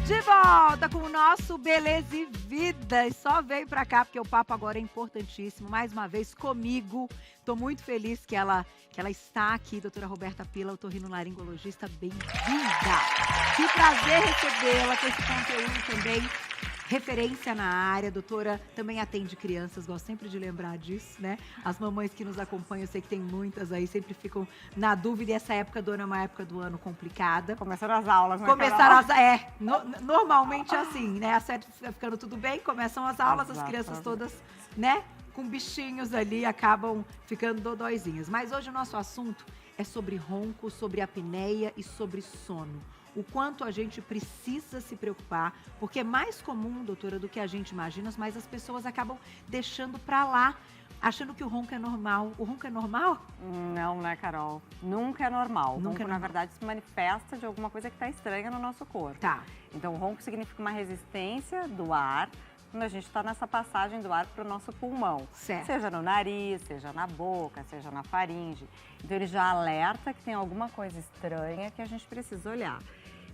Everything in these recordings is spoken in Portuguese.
De volta com o nosso Beleza e Vida. E só veio pra cá porque o papo agora é importantíssimo. Mais uma vez comigo. Tô muito feliz que ela está aqui, doutora Roberta Pila, otorrinolaringologista. Bem-vinda! Que prazer recebê-la com esse conteúdo também. Referência na área, doutora também atende crianças, gosto sempre de lembrar disso, né? As mamães que nos acompanham, eu sei que tem muitas aí, sempre ficam na dúvida, e essa época do ano é uma época do ano complicada. Começaram as aulas, né? Começaram as normalmente é assim, né? A série fica ficando tudo bem, começam as aulas, as crianças todas, né? Com bichinhos ali, acabam ficando dodóizinhas. Mas hoje o nosso assunto é sobre ronco, sobre apneia e sobre sono. O quanto a gente precisa se preocupar, porque é mais comum, doutora, do que a gente imagina, mas as pessoas acabam deixando pra lá, achando que o ronco é normal. O ronco é normal? Não, né, Carol? Nunca é normal. Nunca o ronco, é na normal. verdade, se manifesta de alguma coisa que está estranha no nosso corpo. Tá. Então, o ronco significa uma resistência do ar quando a gente está nessa passagem do ar para o nosso pulmão. Certo. Seja no nariz, seja na boca, seja na faringe. Então, ele já alerta que tem alguma coisa estranha que a gente precisa olhar.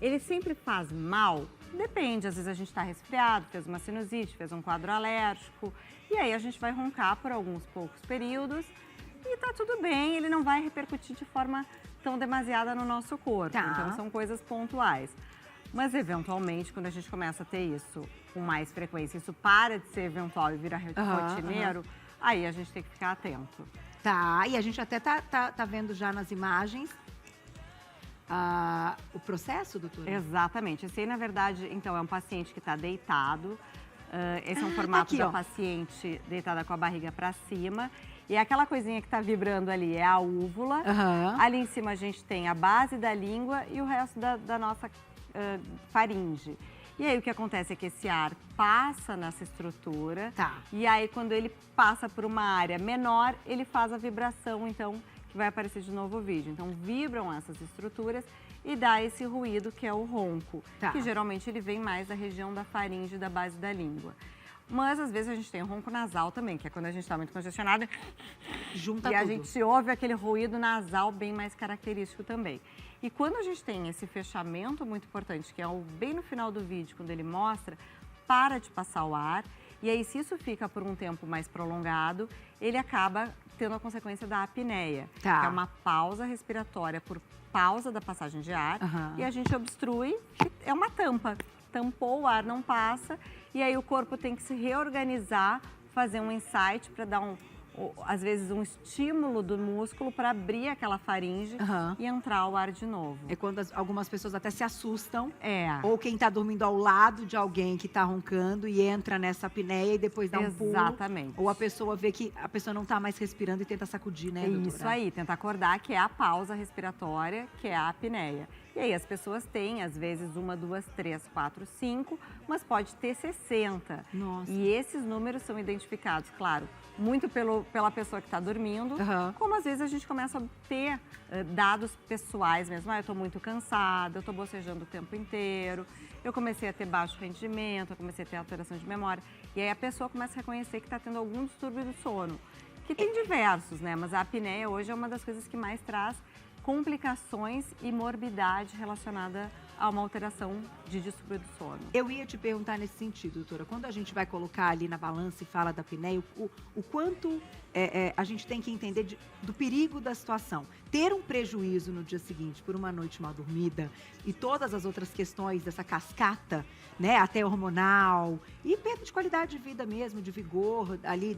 Ele sempre faz mal? Depende, às vezes a gente está resfriado, fez uma sinusite, fez um quadro alérgico, e aí a gente vai roncar por alguns poucos períodos e tá tudo bem, ele não vai repercutir de forma tão demasiada no nosso corpo. Tá. Então são coisas pontuais. Mas eventualmente, quando a gente começa a ter isso com mais frequência, isso para de ser eventual e vira rotineiro, aí a gente tem que ficar atento. Tá, e a gente até tá vendo já nas imagens o processo, doutora? Exatamente. Esse aí, na verdade, então, é um paciente que está deitado. Esse é um formato aqui, da ó. paciente deitada com a barriga para cima. E aquela coisinha que está vibrando ali é a úvula. Ali em cima a gente tem a base da língua e o resto da nossa faringe. E aí o que acontece é que esse ar passa nessa estrutura. Tá. E aí quando ele passa por uma área menor, ele faz a vibração, então, que vai aparecer de novo o vídeo. Então, vibram essas estruturas e dá esse ruído que é o ronco, Tá. que geralmente ele vem mais da região da faringe e da base da língua. Mas, às vezes, a gente tem o ronco nasal também, que é quando a gente está muito congestionado Junta e a tudo. gente ouve aquele ruído nasal bem mais característico também. E quando a gente tem esse fechamento muito importante, que é bem no final do vídeo, quando ele mostra, para de passar o ar. E aí, se isso fica por um tempo mais prolongado, ele acaba tendo a consequência da apneia, Tá. que é uma pausa respiratória por pausa da passagem de ar. E a gente obstrui, é uma tampa. Tampou, o ar não passa, e aí o corpo tem que se reorganizar, fazer um insight para dar às vezes um estímulo do músculo para abrir aquela faringe e entrar o ar de novo. É quando algumas pessoas até se assustam. É. Ou quem tá dormindo ao lado de alguém que tá roncando e entra nessa apneia e depois dá um pulo. Exatamente. Ou a pessoa vê que a pessoa não tá mais respirando e tenta sacudir, né, doutora? Isso aí, tenta acordar, que é a pausa respiratória, que é a apneia. E aí as pessoas têm, às vezes, 1, 2, 3, 4, 5, mas pode ter 60. Nossa. E esses números são identificados, claro, muito pela pessoa que está dormindo, como às vezes a gente começa a ter dados pessoais mesmo. Eu estou muito cansada, eu estou bocejando o tempo inteiro, eu comecei a ter baixo rendimento, eu comecei a ter alteração de memória. E aí a pessoa começa a reconhecer que está tendo algum distúrbio do sono, que tem diversos, né? Mas a apneia hoje é uma das coisas que mais traz complicações e morbidade relacionada a uma alteração de distúrbio do sono. Eu ia te perguntar nesse sentido, doutora. Quando a gente vai colocar ali na balança e fala da apneia, o quanto a gente tem que entender do perigo da situação. Ter um prejuízo no dia seguinte por uma noite mal dormida e todas as outras questões dessa cascata, né, até hormonal e perda de qualidade de vida mesmo, de vigor ali,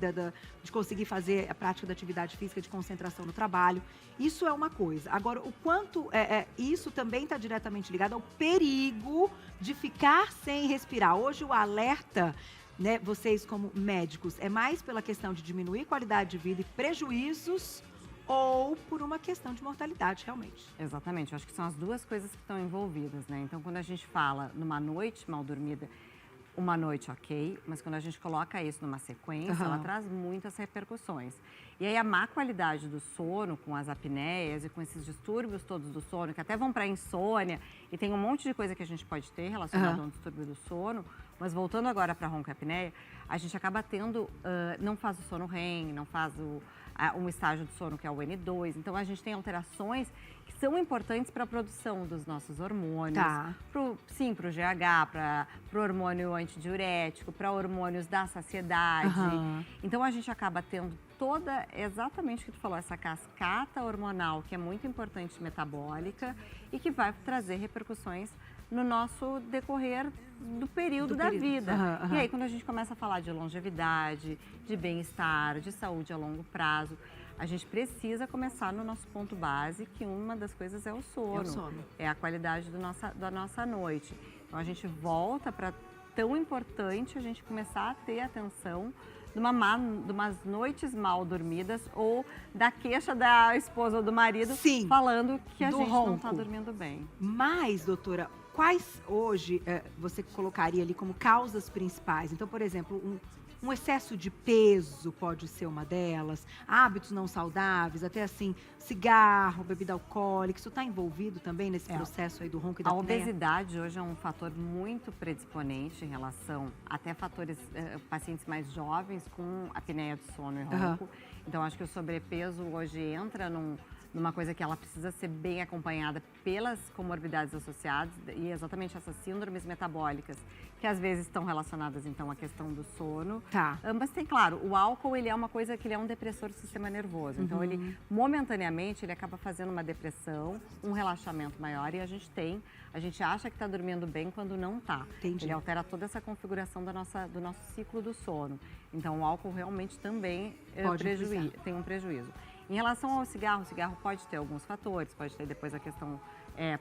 de conseguir fazer a prática da atividade física, de concentração no trabalho. Isso é uma coisa. Agora, o quanto isso também está diretamente ligado ao perigo de ficar sem respirar. Hoje o alerta, né, vocês como médicos, é mais pela questão de diminuir qualidade de vida e prejuízos ou por uma questão de mortalidade, realmente. Exatamente, eu acho que são as duas coisas que estão envolvidas, né? Então, quando a gente fala numa noite mal dormida, uma noite ok, mas quando a gente coloca isso numa sequência, ela traz muitas repercussões. E aí a má qualidade do sono, com as apneias e com esses distúrbios todos do sono, que até vão para insônia, e tem um monte de coisa que a gente pode ter relacionado a um distúrbio do sono, mas voltando agora para a roncoapneia, a gente acaba tendo, não faz o sono REM, não faz um estágio de sono que é o N2, então a gente tem alterações que são importantes para a produção dos nossos hormônios, Tá. para o GH, para o hormônio antidiurético, para hormônios da saciedade. Então, a gente acaba tendo exatamente o que tu falou, essa cascata hormonal, que é muito importante, metabólica, e que vai trazer repercussões no nosso decorrer do período da vida. E aí, quando a gente começa a falar de longevidade, de bem-estar, de saúde a longo prazo, a gente precisa começar no nosso ponto base, que uma das coisas é o sono. É a qualidade da nossa noite. Então, a gente volta para tão importante a gente começar a ter atenção de umas noites mal dormidas ou da queixa da esposa ou do marido falando que a gente não está dormindo bem. Mas, doutora, quais hoje você colocaria ali como causas principais? Então, por exemplo, um excesso de peso pode ser uma delas, hábitos não saudáveis, até assim, cigarro, bebida alcoólica, isso está envolvido também nesse processo aí do ronco e da apneia? A obesidade hoje é um fator muito predisponente em relação até fatores, pacientes mais jovens com apneia do sono e ronco. Então, acho que o sobrepeso hoje entra numa coisa que ela precisa ser bem acompanhada pelas comorbidades associadas e exatamente essas síndromes metabólicas, que às vezes estão relacionadas, então, à questão do sono. Mas tem, claro, o álcool, ele é uma coisa que ele é um depressor do sistema nervoso. Então, ele, momentaneamente, ele acaba fazendo uma depressão, um relaxamento maior e a gente acha que está dormindo bem quando não está. Ele altera toda essa configuração do nosso ciclo do sono. Então, o álcool realmente também tem um prejuízo. Em relação ao cigarro, o cigarro pode ter alguns fatores, pode ter depois a questão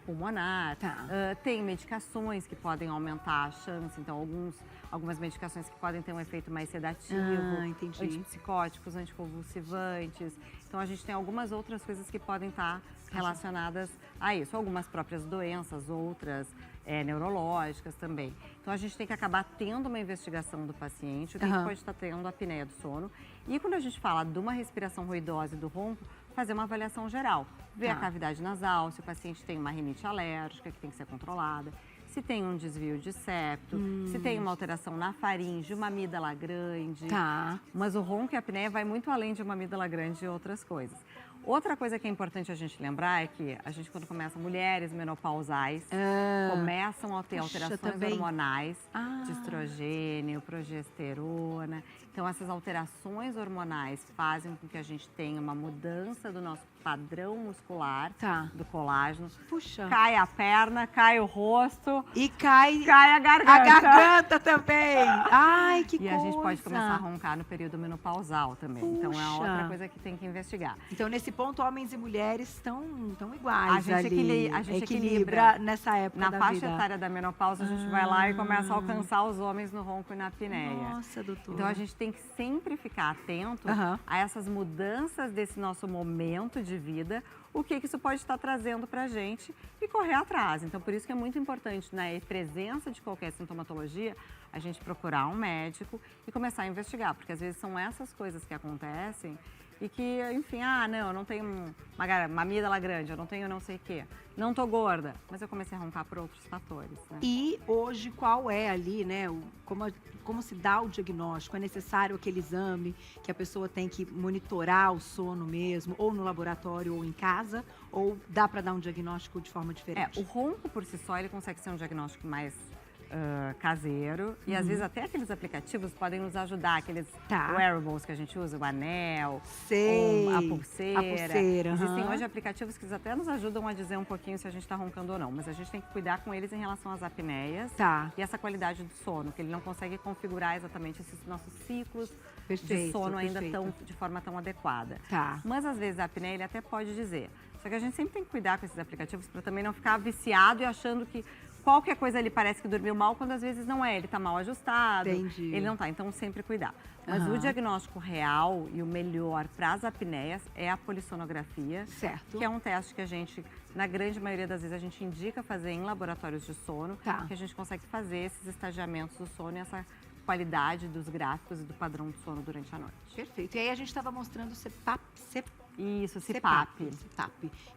pulmonar, tem medicações que podem aumentar a chance, então algumas medicações que podem ter um efeito mais sedativo, antipsicóticos, anticonvulsivantes, então a gente tem algumas outras coisas que podem estar relacionadas a isso, algumas próprias doenças, outras neurológicas também. Então a gente tem que acabar tendo uma investigação do paciente, o que pode estar tendo a apneia do sono. E quando a gente fala de uma respiração ruidosa e do ronco, fazer uma avaliação geral. Ver a cavidade nasal, se o paciente tem uma rinite alérgica que tem que ser controlada, se tem um desvio de septo, se tem uma alteração na faringe, uma amígdala grande. Mas o ronco e a apneia vai muito além de uma amígdala grande e outras coisas. Outra coisa que é importante a gente lembrar é que a gente, quando começa, mulheres menopausais começam a ter alterações hormonais, de estrogênio, progesterona. Então, essas alterações hormonais fazem com que a gente tenha uma mudança do nosso padrão muscular, do colágeno. Cai a perna, cai o rosto. E cai a garganta. A garganta também. Ai, que coisa. E a gente pode começar a roncar no período menopausal também. Então, é outra coisa que tem que investigar. Então, nesse ponto, homens e mulheres estão iguais a gente equilibra nessa época da vida. Na faixa etária da menopausa, a gente vai lá e começa a alcançar os homens no ronco e na apneia. Nossa, doutora. Então, a gente tem que sempre ficar atento a essas mudanças desse nosso momento de vida, o que isso pode estar trazendo para a gente e correr atrás. Então, por isso que é muito importante, na presença de qualquer sintomatologia, a gente procurar um médico e começar a investigar, porque às vezes são essas coisas que acontecem e que, enfim, não, eu não tenho uma amígdala grande, eu não tenho não sei o quê, não tô gorda, mas eu comecei a roncar por outros fatores, né? E hoje, qual é ali, né, como se dá o diagnóstico? É necessário aquele exame que a pessoa tem que monitorar o sono mesmo, ou no laboratório ou em casa, ou dá para dar um diagnóstico de forma diferente? O ronco por si só, ele consegue ser um diagnóstico mais caseiro e às vezes até aqueles aplicativos podem nos ajudar, aqueles wearables que a gente usa, o anel, ou a pulseira. Existem hoje aplicativos que até nos ajudam a dizer um pouquinho se a gente está roncando ou não, mas a gente tem que cuidar com eles em relação às apneias e essa qualidade do sono, que ele não consegue configurar exatamente esses nossos ciclos de sono ainda de forma tão adequada. Mas às vezes a apneia ele até pode dizer, só que a gente sempre tem que cuidar com esses aplicativos para também não ficar viciado e achando que qualquer coisa ele parece que dormiu mal, quando às vezes não é. Ele está mal ajustado, ele não está. Então, sempre cuidar. Mas o diagnóstico real e o melhor para as apneias é a polissonografia. Que é um teste que a gente, na grande maioria das vezes, a gente indica fazer em laboratórios de sono. Que a gente consegue fazer esses estagiamentos do sono e essa qualidade dos gráficos e do padrão do sono durante a noite. Perfeito. E aí a gente estava mostrando o CPAP. Isso, CPAP.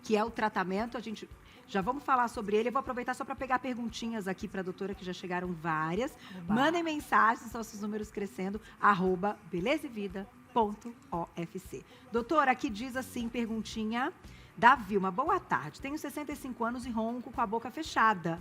Que é o tratamento, a gente já vamos falar sobre ele. Eu vou aproveitar só para pegar perguntinhas aqui para a doutora, que já chegaram várias. Mandem mensagens, nossos números crescendo, @belezevida.ofc. Doutora, aqui diz assim, perguntinha Da Vilma, boa tarde. Tenho 65 anos e ronco com a boca fechada.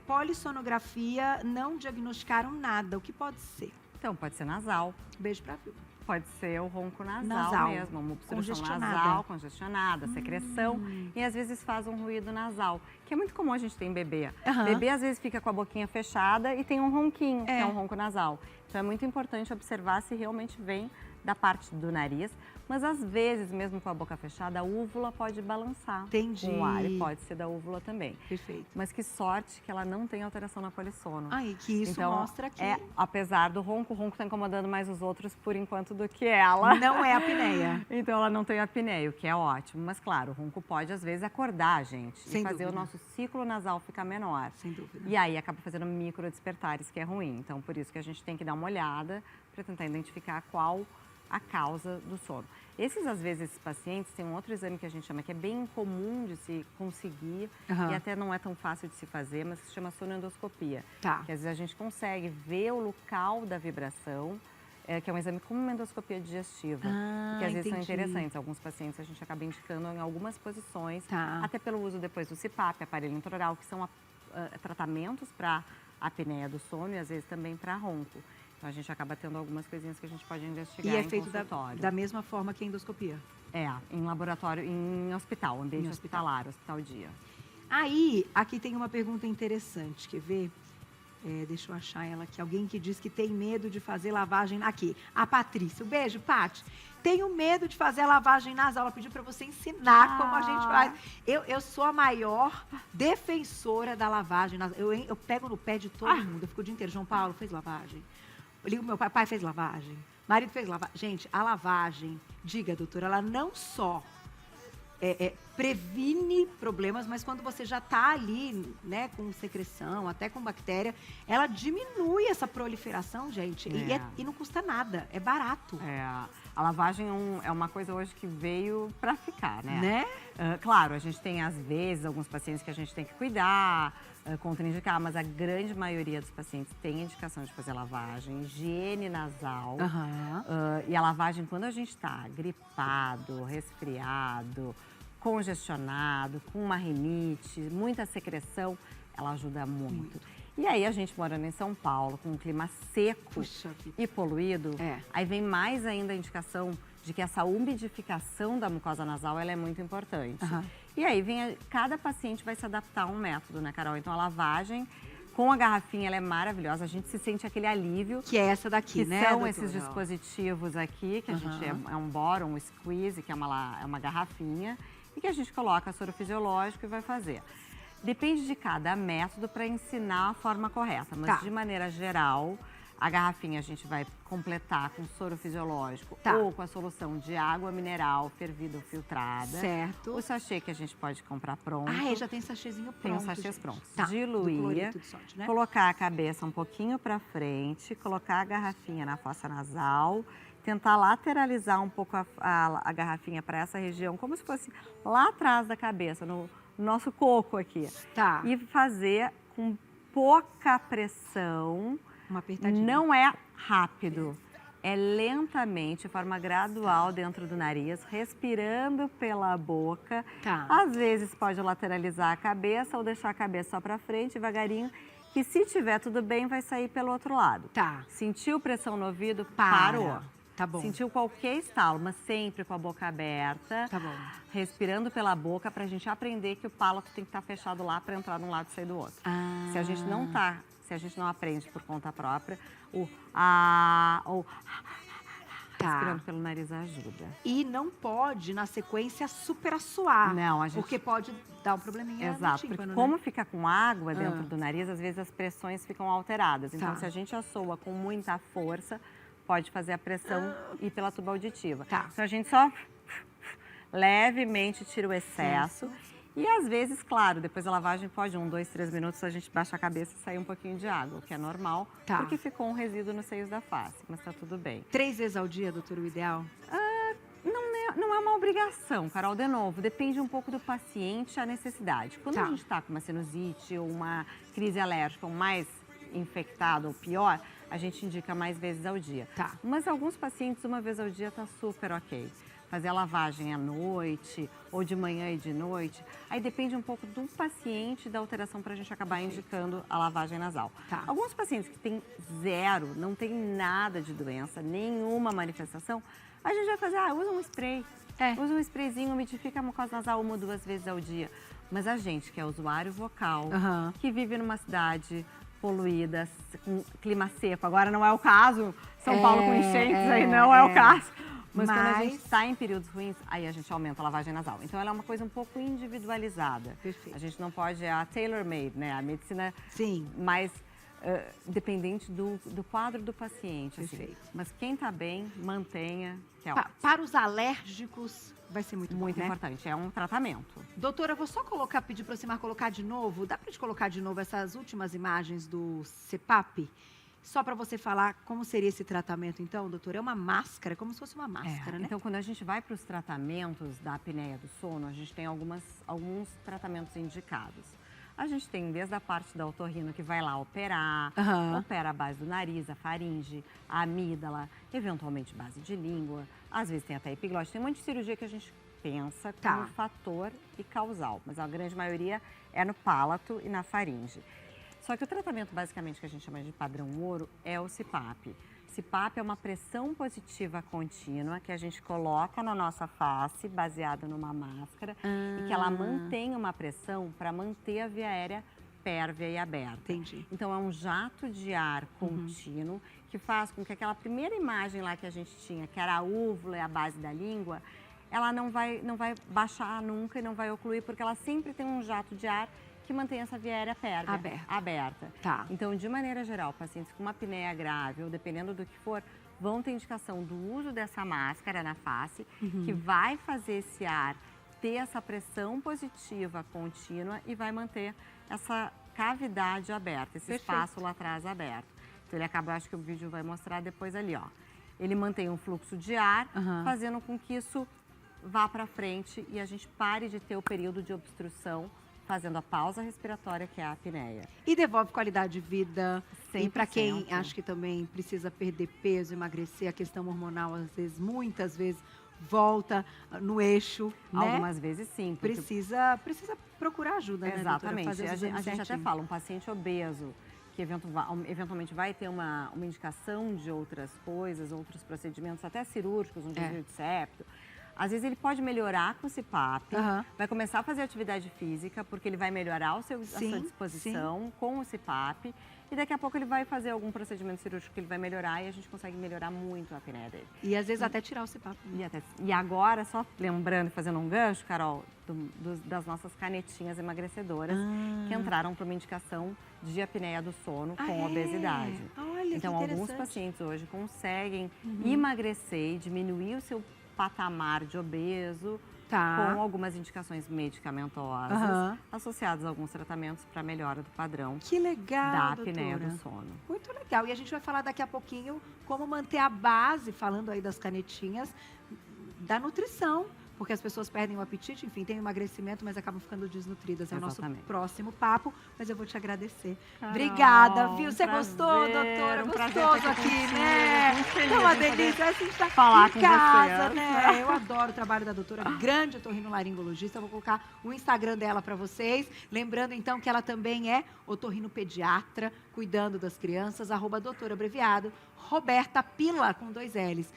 Polissonografia, não diagnosticaram nada. O que pode ser? Então, pode ser nasal. Beijo pra Vilma. Pode ser o ronco nasal mesmo, uma obstrução nasal, congestionada, secreção. E às vezes faz um ruído nasal, que é muito comum a gente ter em bebê. Bebê às vezes fica com a boquinha fechada e tem um ronquinho, que é um ronco nasal. Então é muito importante observar se realmente vem da parte do nariz. Mas às vezes, mesmo com a boca fechada, a úvula pode balançar com o ar e pode ser da úvula também. Perfeito. Mas que sorte que ela não tem alteração na polissono. Aí, que isso então, mostra que... apesar do ronco, o ronco está incomodando mais os outros por enquanto do que ela. Não é apneia. Então ela não tem apneia, o que é ótimo. Mas claro, o ronco pode às vezes acordar a gente e fazer o nosso ciclo nasal ficar menor. Sem dúvida. E aí acaba fazendo micro despertares, que é ruim. Então por isso que a gente tem que dar uma olhada para tentar identificar qual a causa do sono. Às vezes, esses pacientes têm um outro exame que a gente chama, que é bem incomum de se conseguir e até não é tão fácil de se fazer, mas se chama sonoendoscopia. Que às vezes a gente consegue ver o local da vibração, que é um exame como uma endoscopia digestiva, que às vezes são interessantes. Alguns pacientes a gente acaba indicando em algumas posições, até pelo uso depois do CPAP, aparelho intraoral, que são tratamentos para apneia do sono e às vezes também para ronco. Então, a gente acaba tendo algumas coisinhas que a gente pode investigar em consultório. E é feito da mesma forma que a endoscopia? Em laboratório, em hospital, ambiente hospitalar, hospital dia. Aí, aqui tem uma pergunta interessante, quer ver? Deixa eu achar ela aqui. Alguém que diz que tem medo de fazer lavagem... Aqui, a Patrícia. Um beijo, Paty. Tenho medo de fazer a lavagem nasal. Ela pediu para você ensinar como a gente faz. Eu sou a maior defensora da lavagem nasal. Eu pego no pé de todo mundo. Eu fico o dia inteiro. João Paulo, fez lavagem? Eu ligo pro meu pai fez lavagem, marido fez lavagem. Gente, a lavagem, diga, doutora, ela não só previne problemas, mas quando você já está ali, né, com secreção, até com bactéria, ela diminui essa proliferação, gente. E não custa nada, é barato. A lavagem é uma coisa hoje que veio para ficar, né? Claro, a gente tem, às vezes, alguns pacientes que a gente tem que cuidar, contraindicar, mas a grande maioria dos pacientes tem indicação de fazer lavagem, higiene nasal. E a lavagem, quando a gente está gripado, resfriado, congestionado, com uma rinite, muita secreção, ela ajuda muito. E aí a gente morando em São Paulo, com um clima seco e poluído, aí vem mais ainda a indicação de que essa umidificação da mucosa nasal ela é muito importante. E aí cada paciente vai se adaptar a um método, né, Carol? Então a lavagem com a garrafinha ela é maravilhosa, a gente se sente aquele alívio. Que é essa daqui, né, são esses dispositivos aqui, que a gente é um boro, um squeeze, que é uma garrafinha, e que a gente coloca soro fisiológico e vai fazer. Depende de cada método para ensinar a forma correta, mas de maneira geral, a garrafinha a gente vai completar com soro fisiológico ou com a solução de água mineral fervida ou filtrada. Certo. O sachê que a gente pode comprar pronto. Já tem sachêzinho pronto. Tem os sachês prontos. Diluir, de sódio, né? Colocar a cabeça um pouquinho para frente, colocar a garrafinha na fossa nasal, tentar lateralizar um pouco a garrafinha para essa região, como se fosse lá atrás da cabeça, no nosso coco aqui. E fazer com pouca pressão. Uma apertadinha. Não é rápido, é lentamente, de forma gradual dentro do nariz, respirando pela boca. Às vezes pode lateralizar a cabeça ou deixar a cabeça só para frente, devagarinho, que se tiver tudo bem, vai sair pelo outro lado. Sentiu pressão no ouvido, parou. Sentiu qualquer estalo, mas sempre com a boca aberta, respirando pela boca, pra gente aprender que o palato tem que estar fechado lá para entrar de um lado e sair do outro. Se a gente não aprende por conta própria, respirando pelo nariz ajuda. E não pode, na sequência, super assoar. Não, porque pode dar um probleminha no tímpano, porque como fica com água dentro do nariz, às vezes as pressões ficam alteradas. Então, se a gente assoa com muita força, pode fazer a pressão ir pela tuba auditiva. Então, a gente só levemente tira o excesso. E, às vezes, claro, depois da lavagem pode 1, 2, 3 minutos a gente baixa a cabeça e sair um pouquinho de água, o que é normal, porque ficou um resíduo nos seios da face, mas tá tudo bem. 3 vezes ao dia, doutor, o ideal? Não é uma obrigação, Carol, de novo, depende um pouco do paciente, a necessidade. Quando a gente está com uma sinusite ou uma crise alérgica ou mais infectado ou pior, a gente indica mais vezes ao dia. Mas alguns pacientes, 1 vez ao dia, tá super ok. fazer a lavagem à noite ou de manhã e de noite. Aí depende um pouco do paciente e da alteração para a gente acabar indicando a lavagem nasal. Tá. Alguns pacientes que têm zero, não tem nada de doença, nenhuma manifestação, a gente vai fazer, usa um spray. Usa um sprayzinho, umidifica a mucosa nasal 1 ou 2 vezes ao dia. Mas a gente que é usuário vocal, que vive numa cidade poluída, com clima seco, agora não é o caso, São Paulo com enchentes, aí não é o caso. Mas quando a gente está em períodos ruins, aí a gente aumenta a lavagem nasal. Então, ela é uma coisa um pouco individualizada. Perfeito. A gente não pode, a tailor-made, né? A medicina mais dependente do quadro do paciente. Perfeito. Assim. Mas quem está bem, mantenha, que é ótimo. Para os alérgicos, vai ser muito bom, Muito né? importante, é um tratamento. Doutora, eu vou só pedir para o Simar colocar de novo. Dá para gente colocar de novo essas últimas imagens do CPAP? Só para você falar como seria esse tratamento, então, doutora? É uma máscara, como se fosse uma máscara, né? Então, quando a gente vai para os tratamentos da apneia do sono, a gente tem alguns tratamentos indicados. A gente tem desde a parte da otorrino, que vai lá operar, opera a base do nariz, a faringe, a amígdala, eventualmente base de língua, às vezes tem até epiglose. Tem um monte de cirurgia que a gente pensa como fator e causal, mas a grande maioria é no palato e na faringe. Só que o tratamento, basicamente, que a gente chama de padrão ouro, é o CPAP. CPAP é uma pressão positiva contínua que a gente coloca na nossa face, baseada numa máscara, e que ela mantém uma pressão para manter a via aérea pérvia e aberta. Entendi. Então, é um jato de ar contínuo que faz com que aquela primeira imagem lá que a gente tinha, que era a úvula e a base da língua, ela não vai baixar nunca e não vai ocluir, porque ela sempre tem um jato de ar que mantém essa via aérea pérvia aberta. Tá. Então, de maneira geral, pacientes com uma apneia grave, ou dependendo do que for, vão ter indicação do uso dessa máscara na face, que vai fazer esse ar ter essa pressão positiva contínua e vai manter essa cavidade aberta, esse espaço lá atrás aberto. Então, ele acaba, acho que o vídeo vai mostrar depois ali, ó. Ele mantém um fluxo de ar, fazendo com que isso vá para frente e a gente pare de ter o período de obstrução, fazendo a pausa respiratória, que é a apneia. E devolve qualidade de vida. 100%. E para quem acha que também precisa perder peso, emagrecer, a questão hormonal, às vezes, muitas vezes, volta no eixo, né? Algumas vezes sim. Precisa procurar ajuda, né, exatamente. doutora? Fazer a gente até fala, um paciente obeso, que eventualmente vai ter uma indicação de outras coisas, outros procedimentos, até cirúrgicos, um desvio de septo. Às vezes ele pode melhorar com o CPAP, vai começar a fazer atividade física, porque ele vai melhorar a sua disposição com o CPAP, e daqui a pouco ele vai fazer algum procedimento cirúrgico que ele vai melhorar e a gente consegue melhorar muito a apneia dele. E às vezes até tirar o CPAP. E agora, só lembrando, fazendo um gancho, Carol, das nossas canetinhas emagrecedoras, que entraram para uma indicação de apneia do sono com obesidade. Olha, então, alguns pacientes hoje conseguem emagrecer e diminuir o seu patamar de obeso, com algumas indicações medicamentosas, associadas a alguns tratamentos para melhora do padrão da apneia do sono. Muito legal. E a gente vai falar daqui a pouquinho como manter a base, falando aí das canetinhas, da nutrição. Porque as pessoas perdem o apetite, enfim, tem emagrecimento, mas acabam ficando desnutridas. É o nosso próximo papo, mas eu vou te agradecer. Obrigada, viu? Você gostou, doutora? Gostoso aqui, né? É uma delícia. Assim, tá falar em casa, né? Eu adoro o trabalho da doutora, grande otorrinolaringologista. Eu vou colocar o Instagram dela para vocês. Lembrando, então, que ela também é otorrinopediatra, cuidando das crianças, @doutora abreviado, Roberta Pila, com 2 L's,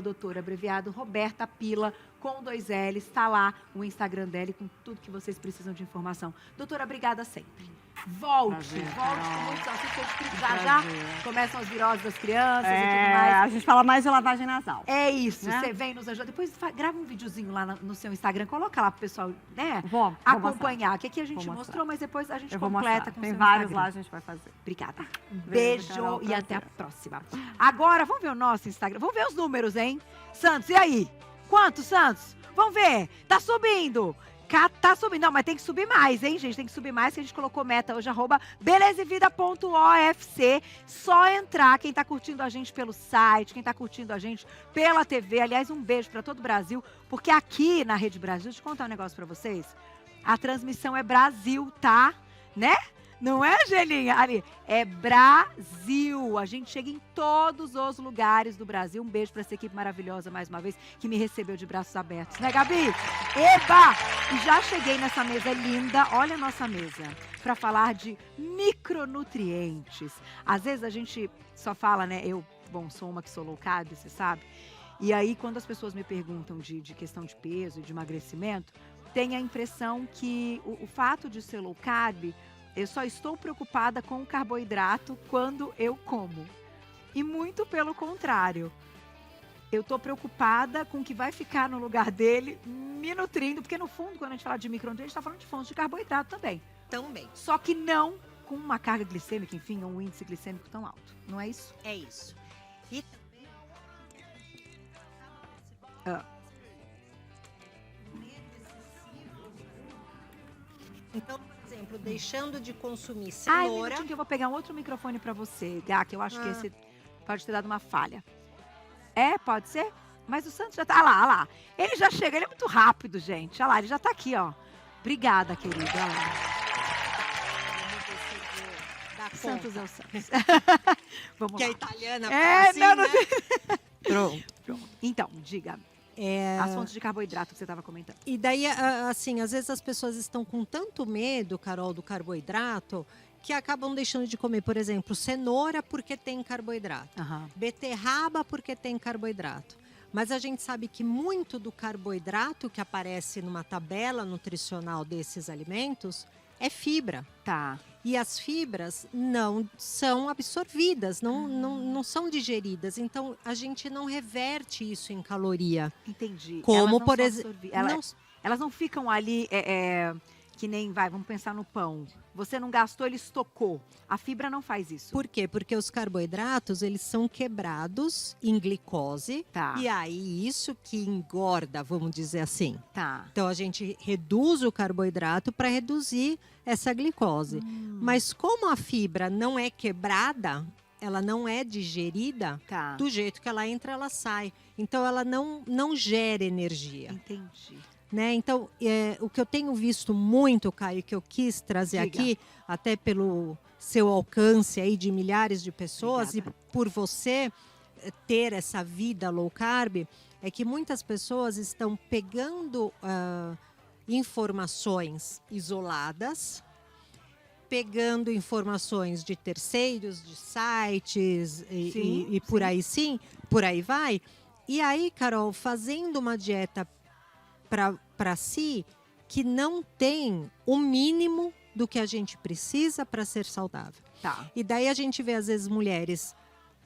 @doutora abreviado, Roberta Pila, com 2 L's, está lá o Instagram dela e com tudo que vocês precisam de informação. Doutora, obrigada sempre. Volte com muitos assuntos, já começam as viroses das crianças e tudo mais. A gente fala mais de lavagem nasal. É isso, você vem nos ajudar. Depois grava um videozinho lá no seu Instagram, coloca lá pro pessoal, né? Vou acompanhar. Que aqui a gente mostrou, mas depois a gente completa com o seu Instagram. Tem vários lá, a gente vai fazer. Obrigada. Beijo Carol, e até a próxima. Agora, vamos ver o nosso Instagram. Vamos ver os números, hein? Santos, e aí? Quanto, Santos? Vamos ver. Tá subindo. Tá subindo. Não, mas tem que subir mais, hein, gente? Tem que subir mais, que a gente colocou meta hoje, @belezevida.ofc. Só entrar, quem tá curtindo a gente pelo site, quem tá curtindo a gente pela TV. Aliás, um beijo para todo o Brasil, porque aqui na Rede Brasil, deixa eu contar um negócio para vocês. A transmissão é Brasil, tá? Né? Não é, Gelinha? Ali, é Brasil. A gente chega em todos os lugares do Brasil. Um beijo pra essa equipe maravilhosa, mais uma vez, que me recebeu de braços abertos. Né, Gabi? Eba! E já cheguei nessa mesa linda, olha a nossa mesa, pra falar de micronutrientes. Às vezes a gente só fala, né, sou uma que sou low carb, você sabe? E aí, quando as pessoas me perguntam de questão de peso e de emagrecimento, tem a impressão que o fato de ser low carb, eu só estou preocupada com o carboidrato quando eu como. E muito pelo contrário. Eu estou preocupada com o que vai ficar no lugar dele, me nutrindo, porque no fundo, quando a gente fala de micronutrientes, a gente está falando de fontes de carboidrato também. Também. Só que não com uma carga glicêmica, enfim, um índice glicêmico tão alto. Não é isso? É isso. E Então, por exemplo, deixando de consumir cenoura... que eu vou pegar um outro microfone para você, Gá, que eu acho que esse pode ter dado uma falha. Pode ser? Mas o Santos já tá... Olha lá. Ele já chega, ele é muito rápido, gente. Olha lá, ele já tá aqui, ó. Obrigada, querida. Olha lá. Santos é o Santos. Vamos lá. Que a italiana assim, não, né? Pronto. Então, diga. As fontes de carboidrato que você estava comentando. E daí, assim, às vezes as pessoas estão com tanto medo, Carol, do carboidrato, que acabam deixando de comer, por exemplo, cenoura porque tem carboidrato, beterraba porque tem carboidrato. Mas a gente sabe que muito do carboidrato que aparece numa tabela nutricional desses alimentos é fibra. Tá. E as fibras não são absorvidas, não são digeridas. Então, a gente não reverte isso em caloria. Entendi. Como, por exemplo... Elas não ficam ali, que nem, vamos pensar no pão. Você não gastou, ele estocou. A fibra não faz isso. Por quê? Porque os carboidratos, eles são quebrados em glicose. Tá. E aí, isso que engorda, vamos dizer assim. Tá. Então, a gente reduz o carboidrato para reduzir essa glicose. Mas como a fibra não é quebrada, ela não é digerida, do jeito que ela entra, ela sai. Então, ela não gera energia. Entendi. Né? Então, o que eu tenho visto muito, Caio, que eu quis trazer aqui, até pelo seu alcance aí de milhares de pessoas, e por você ter essa vida low carb, é que muitas pessoas estão pegando informações isoladas, pegando informações de terceiros, de sites e por aí por aí vai. E aí, Carol, fazendo uma dieta para si, que não tem o mínimo do que a gente precisa para ser saudável. Tá. E daí a gente vê, às vezes, mulheres,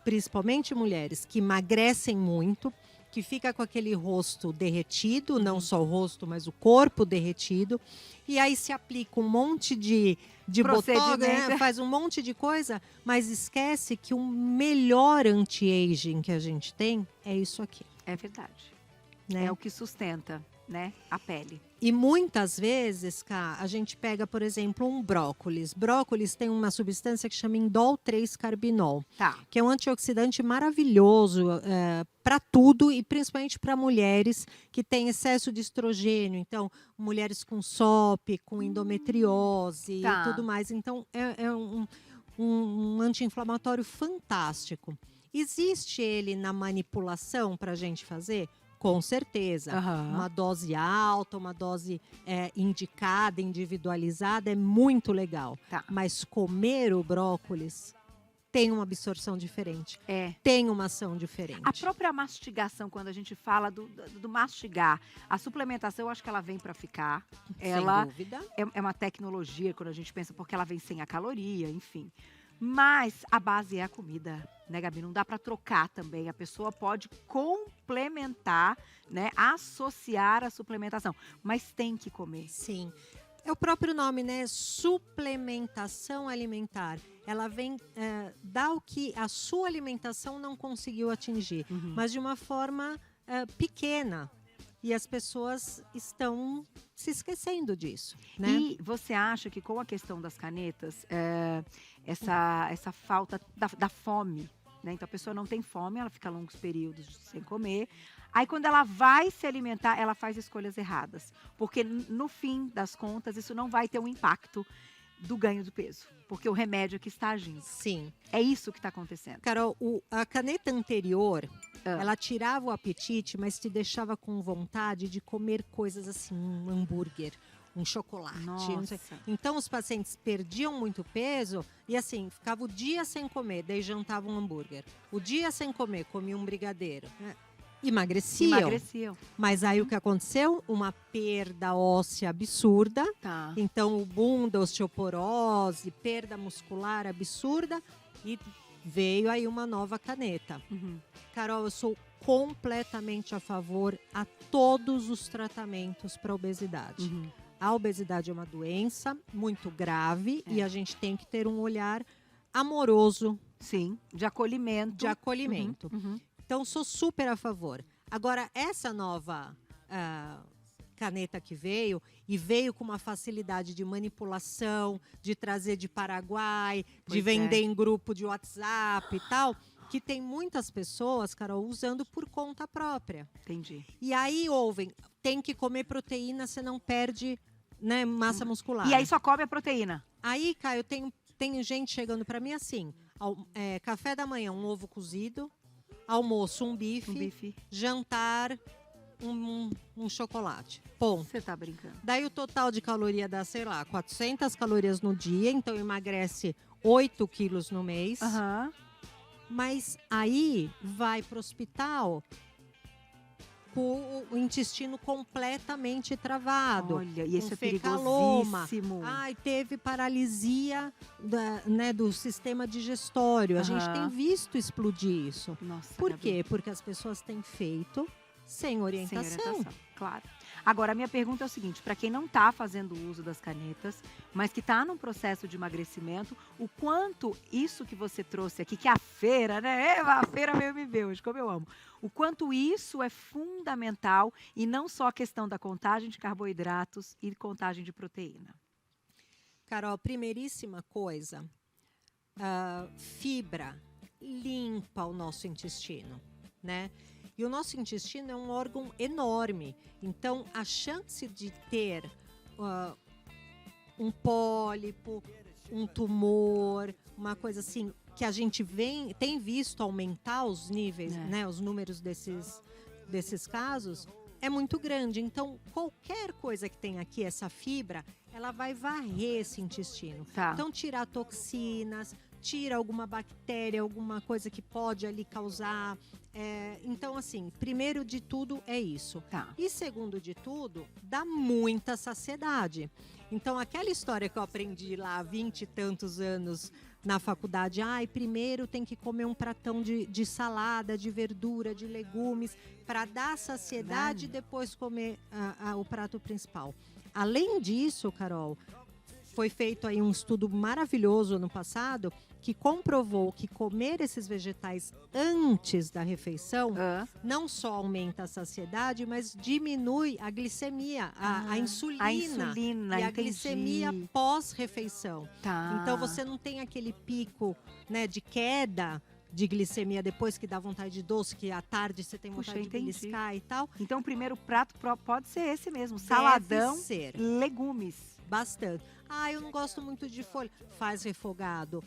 principalmente mulheres, que emagrecem muito, que fica com aquele rosto derretido, não só o rosto, mas o corpo derretido. E aí se aplica um monte de botox, né? Faz um monte de coisa, mas esquece que o melhor anti-aging que a gente tem é isso aqui. É verdade. Né? É o que sustenta, né, a pele. E muitas vezes, Cá, a gente pega, por exemplo, um brócolis. Brócolis tem uma substância que chama indol 3-carbinol, que é um antioxidante maravilhoso para tudo e principalmente para mulheres que têm excesso de estrogênio. Então, mulheres com SOP, com endometriose e tudo mais. Então, é um anti-inflamatório fantástico. Existe ele na manipulação para a gente fazer? Com certeza. Uma dose alta, uma dose indicada, individualizada, é muito legal. Mas comer o brócolis tem uma absorção diferente. Tem uma ação diferente. A própria mastigação, quando a gente fala do mastigar, a suplementação, eu acho que ela vem para ficar. Ela, sem dúvida. É uma tecnologia, quando a gente pensa, porque ela vem sem a caloria, enfim. Mas a base é a comida, né, Gabi? Não dá para trocar também. A pessoa pode complementar, né, associar a suplementação, mas tem que comer. Sim. É o próprio nome, né? Suplementação alimentar. Ela vem dar o que a sua alimentação não conseguiu atingir, mas de uma forma pequena. E as pessoas estão se esquecendo disso, né? E você acha que com a questão das canetas, essa falta da fome, né? Então a pessoa não tem fome, ela fica longos períodos sem comer. Aí quando ela vai se alimentar, ela faz escolhas erradas. Porque no fim das contas, isso não vai ter um impacto do ganho do peso, porque o remédio é que está agindo. Sim. É isso que está acontecendo. Carol, a caneta anterior, ela tirava o apetite, mas te deixava com vontade de comer coisas assim, um hambúrguer, um chocolate. Nossa. Então, os pacientes perdiam muito peso e assim, ficava o dia sem comer, daí jantava um hambúrguer. O dia sem comer, comia um brigadeiro. Emagreciam. Mas aí o que aconteceu? Uma perda óssea absurda. Tá. Então, o boom da osteoporose, perda muscular absurda. E veio aí uma nova caneta. Carol, eu sou completamente a favor a todos os tratamentos para obesidade. A obesidade é uma doença muito grave e a gente tem que ter um olhar amoroso. Sim, de acolhimento. De acolhimento. Então, sou super a favor. Agora, essa nova caneta que veio, e veio com uma facilidade de manipulação, de trazer de Paraguai, de vender em grupo de WhatsApp e tal, que tem muitas pessoas, Carol, usando por conta própria. Entendi. E aí ouvem, tem que comer proteína, você não perde, né, massa muscular. E aí só come a proteína. Aí, Caio, tem gente chegando para mim assim, café da manhã, um ovo cozido, almoço, um bife. Jantar, um chocolate. Ponto. Você tá brincando. Daí o total de caloria dá, sei lá, 400 calorias no dia, então emagrece 8 quilos no mês. Mas aí vai pro hospital com o intestino completamente travado. Olha, e isso é fecaloma. perigosíssimo. Ai, teve paralisia do sistema digestório. A gente tem visto explodir isso. Nossa, Por quê? Porque as pessoas têm feito sem orientação. Claro. Agora, a minha pergunta é o seguinte, para quem não está fazendo uso das canetas, mas que está num processo de emagrecimento, o quanto isso que você trouxe aqui, que é a feira, né? A feira veio me ver hoje, como eu amo. O quanto isso é fundamental e não só a questão da contagem de carboidratos e contagem de proteína. Carol, primeiríssima coisa, fibra limpa o nosso intestino, né? E o nosso intestino é um órgão enorme. Então, a chance de ter um pólipo, um tumor, uma coisa assim, que a gente tem visto aumentar os níveis, né, os números desses casos, é muito grande. Então, qualquer coisa que tem aqui, essa fibra, ela vai varrer esse intestino. Então, tirar toxinas, tira alguma bactéria, alguma coisa que pode ali causar. Então, assim, primeiro de tudo é isso. E segundo de tudo, dá muita saciedade. Então, aquela história que eu aprendi lá há 20 e tantos anos na faculdade, primeiro tem que comer um pratão de salada, de verdura, de legumes, para dar saciedade e depois comer o prato principal. Além disso, Carol, foi feito aí um estudo maravilhoso ano passado que comprovou que comer esses vegetais antes da refeição não só aumenta a saciedade, mas diminui a glicemia, a insulina e a glicemia pós-refeição. Então você não tem aquele pico, né, de queda de glicemia depois que dá vontade de doce, que à tarde você tem vontade de beliscar e tal. Então o primeiro prato pode ser esse mesmo, saladão, ser. Legumes. Bastante. Eu não gosto muito de folha. Faz refogado,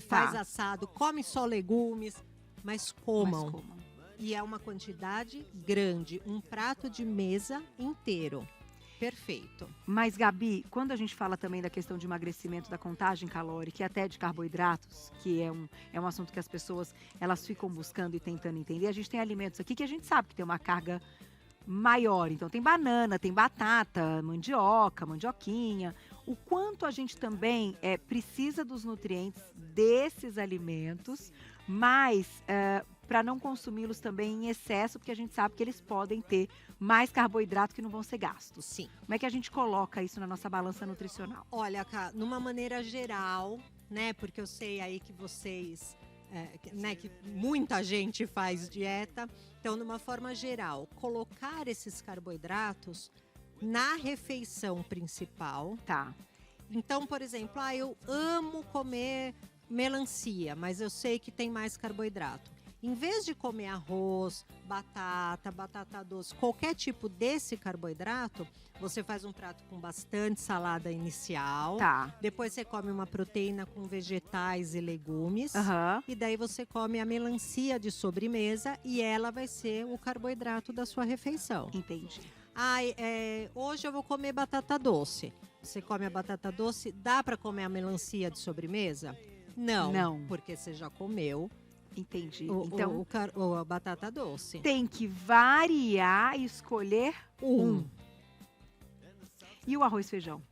faz assado, come só legumes, mas comam. E é uma quantidade grande, um prato de mesa inteiro. Perfeito. Mas, Gabi, quando a gente fala também da questão de emagrecimento, da contagem calórica e até de carboidratos, que é um assunto que as pessoas elas ficam buscando e tentando entender, a gente tem alimentos aqui que a gente sabe que tem uma carga maior. Então, tem banana, tem batata, mandioca, mandioquinha. O quanto a gente também precisa dos nutrientes desses alimentos, mas para não consumi-los também em excesso, porque a gente sabe que eles podem ter mais carboidrato que não vão ser gastos. Sim. Como é que a gente coloca isso na nossa balança nutricional? Olha, Cá, numa maneira geral, né? Porque eu sei aí que vocês, né, que muita gente faz dieta. Então, numa forma geral, colocar esses carboidratos na refeição principal. Então, por exemplo, eu amo comer melancia, mas eu sei que tem mais carboidrato. Em vez de comer arroz, batata doce, qualquer tipo desse carboidrato, você faz um prato com bastante salada inicial. Tá. Depois você come uma proteína com vegetais e legumes. E daí você come a melancia de sobremesa e ela vai ser o carboidrato da sua refeição. Entendi. Hoje eu vou comer batata doce. Você come a batata doce, dá para comer a melancia de sobremesa? Não. Porque você já comeu. Entendi. Então, a batata doce. Tem que variar e escolher um. E o arroz e feijão?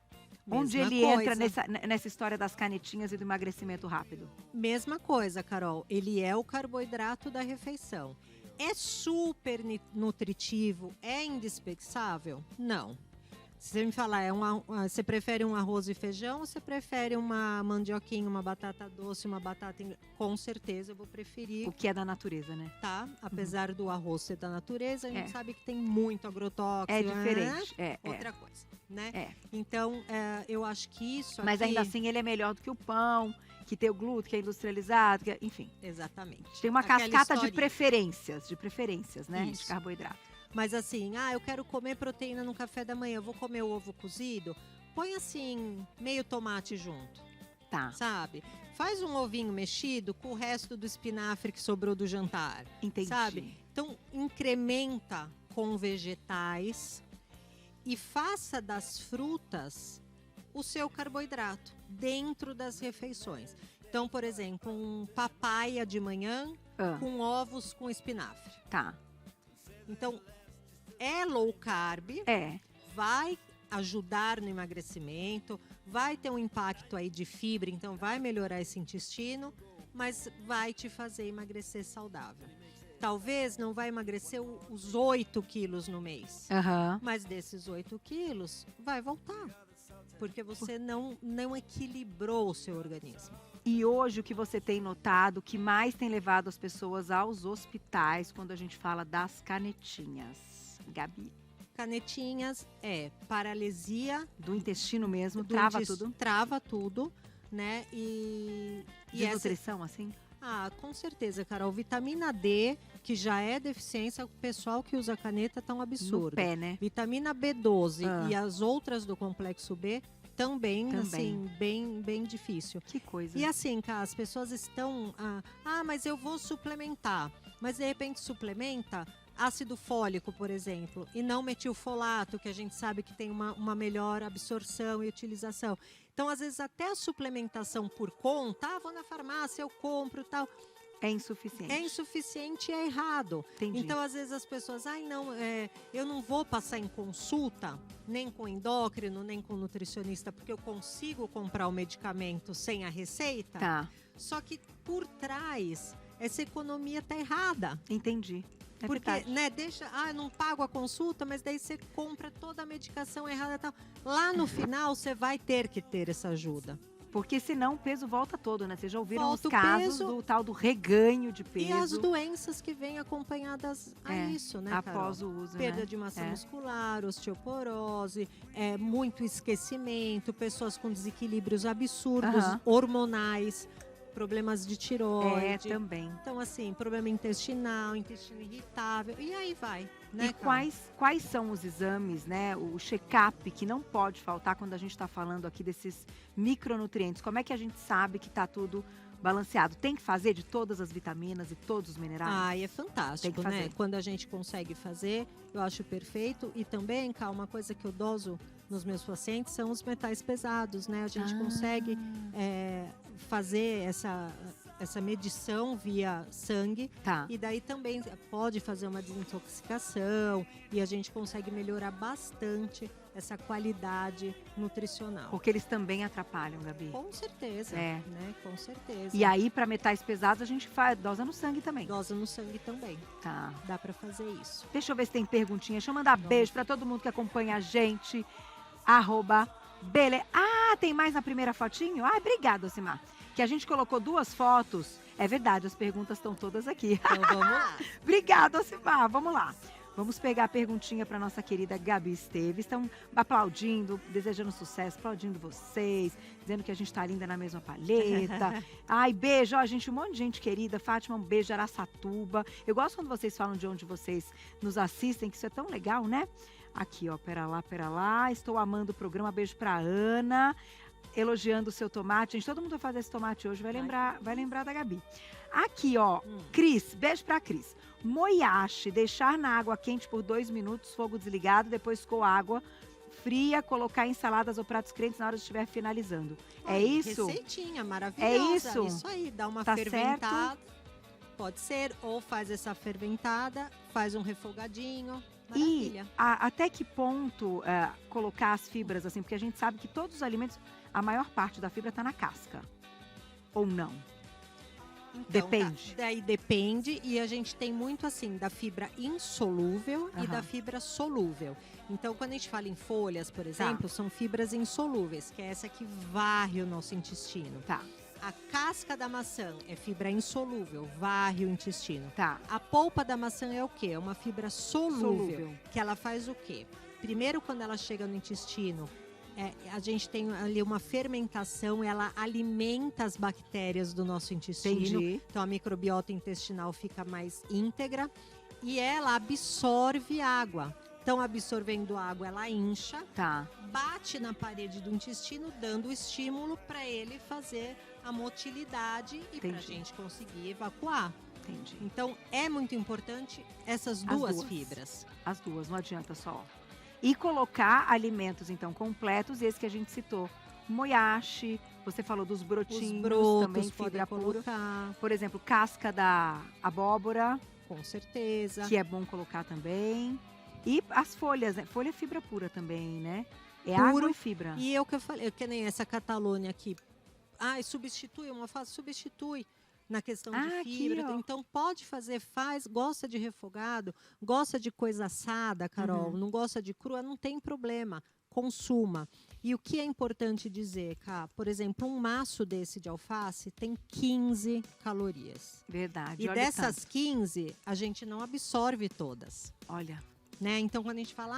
Onde ele entra nessa história das canetinhas e do emagrecimento rápido? Mesma coisa, Carol. Ele é o carboidrato da refeição. É super nutritivo? É indispensável? Não. Se você me falar, você prefere um arroz e feijão ou você prefere uma mandioquinha, uma batata doce, uma batata... Com certeza eu vou preferir... O que é da natureza, né? Tá? Apesar do arroz ser da natureza, a gente sabe que tem muito agrotóxico. É diferente. Outra coisa, né? Então, eu acho que isso aqui... Mas ainda assim ele é melhor do que o pão, que tem o glúten, que é industrializado, enfim. Exatamente. Tem uma cascata de preferências, né? Isso. De carboidrato. Mas assim, eu quero comer proteína no café da manhã, eu vou comer o ovo cozido, põe assim, meio tomate junto. Tá. Sabe? Faz um ovinho mexido com o resto do espinafre que sobrou do jantar. Entendi. Sabe? Então, incrementa com vegetais e faça das frutas o seu carboidrato dentro das refeições. Então, por exemplo, um papaya de manhã com ovos com espinafre. Tá. Então, é low carb, vai ajudar no emagrecimento, vai ter um impacto aí de fibra, então vai melhorar esse intestino, mas vai te fazer emagrecer saudável. Talvez não vai emagrecer os 8 quilos no mês, mas desses 8 quilos vai voltar, porque você não equilibrou o seu organismo. E hoje o que você tem notado, o que mais tem levado as pessoas aos hospitais quando a gente fala das canetinhas, Gabi? Canetinhas paralisia do intestino mesmo, trava tudo, né? E nutrição, assim? Com certeza, Carol. Vitamina D, que já é deficiência, o pessoal que usa caneta tá um absurdo. No pé, né? Vitamina B12 e as outras do complexo B também. Assim, bem difícil. Que coisa. E assim, cara, as pessoas estão... mas eu vou suplementar. Mas de repente suplementa ácido fólico, por exemplo, e não metilfolato, que a gente sabe que tem uma melhor absorção e utilização. Então, às vezes, até a suplementação por conta, vou na farmácia, eu compro tal... É insuficiente. É insuficiente e é errado. Entendi. Então, às vezes, as pessoas... eu não vou passar em consulta, nem com endócrino, nem com nutricionista, porque eu consigo comprar o medicamento sem a receita. Tá. Só que, por trás, essa economia tá errada. Entendi. Porque, eu não pago a consulta, mas daí você compra toda a medicação errada e tal. Lá no final, você vai ter que ter essa ajuda. Porque senão o peso volta todo, né? Vocês já ouviram os casos do tal do reganho de peso. E as doenças que vêm acompanhadas a isso, né, após Carol? o uso, Perda de massa muscular, osteoporose, muito esquecimento, pessoas com desequilíbrios absurdos, hormonais, problemas de tireoide. Também. Então, assim, problema intestinal, intestino irritável, e aí vai. Né, e quais são os exames, né? O check-up que não pode faltar quando a gente está falando aqui desses micronutrientes? Como é que a gente sabe que está tudo balanceado? Tem que fazer de todas as vitaminas e todos os minerais? É fantástico, Tem que fazer. Né? Quando a gente consegue fazer, eu acho perfeito. E também, Cá, uma coisa que eu doso nos meus pacientes são os metais pesados, né? A gente consegue fazer essa medição via sangue. Tá. E daí também pode fazer uma desintoxicação e a gente consegue melhorar bastante essa qualidade nutricional. Porque eles também atrapalham, Gabi? Com certeza, né? Com certeza. E aí, para metais pesados, a gente dosa no sangue também? Dosa no sangue também. Tá. Dá para fazer isso. Deixa eu ver se tem perguntinha. Deixa eu mandar beijo para todo mundo que acompanha a gente. @Bele. Tem mais na primeira fotinho? Obrigada, Osimar. Que a gente colocou 2 fotos. É verdade, as perguntas estão todas aqui. Então vamos lá. Obrigada, Osimar. Vamos lá. Vamos pegar a perguntinha para nossa querida Gabi Esteves. Estão aplaudindo, desejando sucesso, aplaudindo vocês, dizendo que a gente está linda na mesma palheta. Ai, beijo, ó, gente, um monte de gente querida. Fátima, um beijo, Araçatuba. Eu gosto quando vocês falam de onde vocês nos assistem, que isso é tão legal, né? Aqui, ó, pera lá. Estou amando o programa. Beijo pra Ana. Elogiando o seu tomate. Gente, todo mundo vai fazer esse tomate hoje, vai lembrar da Gabi. Aqui, ó, Cris, beijo pra Cris. Moyashi, deixar na água quente por 2 minutos, fogo desligado, depois com água fria, colocar em saladas ou pratos quentes na hora que estiver finalizando. É isso? Receitinha maravilhosa. É isso? Isso aí, dá uma Tá ferventada. Pode ser, ou faz essa ferventada, faz um refogadinho. Maravilha. E até que ponto colocar as fibras assim? Porque a gente sabe que todos os alimentos, a maior parte da fibra está na casca. Ou não? Então, depende. Daí depende, e a gente tem muito assim, da fibra insolúvel e da fibra solúvel. Então, quando a gente fala em folhas, por exemplo, são fibras insolúveis, que é essa que varre o nosso intestino. Tá. A casca da maçã é fibra insolúvel, varre o intestino. Tá. A polpa da maçã é o quê? É uma fibra solúvel. Que ela faz o quê? Primeiro, quando ela chega no intestino, a gente tem ali uma fermentação, ela alimenta as bactérias do nosso intestino. Entendi. Então a microbiota intestinal fica mais íntegra e ela absorve água. Então, absorvendo água, ela incha, bate na parede do intestino, dando estímulo para ele fazer a motilidade e para a gente conseguir evacuar. Entendi. Então, é muito importante essas duas fibras. As duas, não adianta só. E colocar alimentos, então, completos, esse que a gente citou. Moyashi, você falou dos brotinhos, os brotos, também fibra pura. Colocar. Por exemplo, casca da abóbora. Com certeza. Que é bom colocar também. E as folhas, né? Folha é fibra pura também, né? É Puro, água e fibra. E eu que eu falei, que nem essa Catalônia aqui. Substitui uma fase, substitui na questão de fibra. Aqui, então pode fazer, faz, gosta de refogado, gosta de coisa assada, Carol, não gosta de crua, não tem problema. Consuma. E o que é importante dizer, Cá? Por exemplo, um maço desse de alface tem 15 calorias. Verdade. E dessas 15, a gente não absorve todas. Olha. Né? Então, quando a gente fala,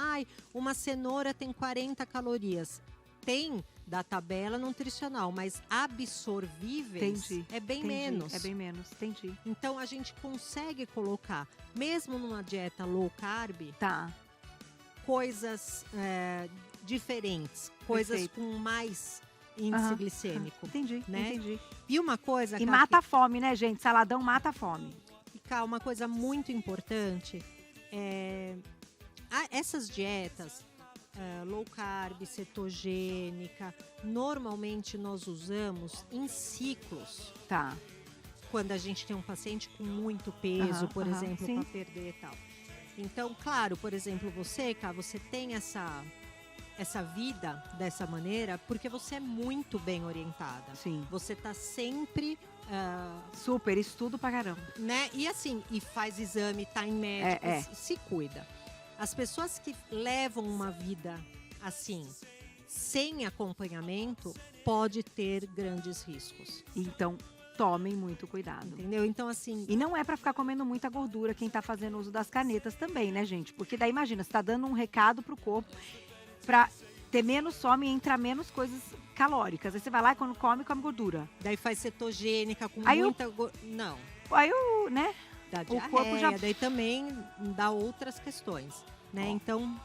uma cenoura tem 40 calorias, tem da tabela nutricional, mas absorvíveis é bem menos. É bem menos, entendi. Então, a gente consegue colocar, mesmo numa dieta low carb, coisas diferentes, coisas com mais índice glicêmico. Entendi, né? Entendi. E uma coisa... E mata a fome, né, gente? Saladão mata a fome. E, Cá, uma coisa muito importante essas dietas low carb, cetogênica, normalmente nós usamos em ciclos. Quando a gente tem um paciente com muito peso, por exemplo, para perder e tal. Então, claro, por exemplo, você tem essa vida dessa maneira porque você é muito bem orientada. Sim. Você está sempre... super, estudo pra caramba. Né? E assim, e faz exame, tá em médico, se cuida. As pessoas que levam uma vida assim, sem acompanhamento, pode ter grandes riscos. Então, tomem muito cuidado. Entendeu? Então, assim... E não é pra ficar comendo muita gordura quem tá fazendo uso das canetas também, né, gente? Porque daí, imagina, você tá dando um recado pro corpo pra ter menos fome e entrar menos coisas calóricas. Aí você vai lá e quando come gordura. Daí faz cetogênica com muita... Não. Aí né? Da diarreia, o corpo já... Daí também dá outras questões, né? Então,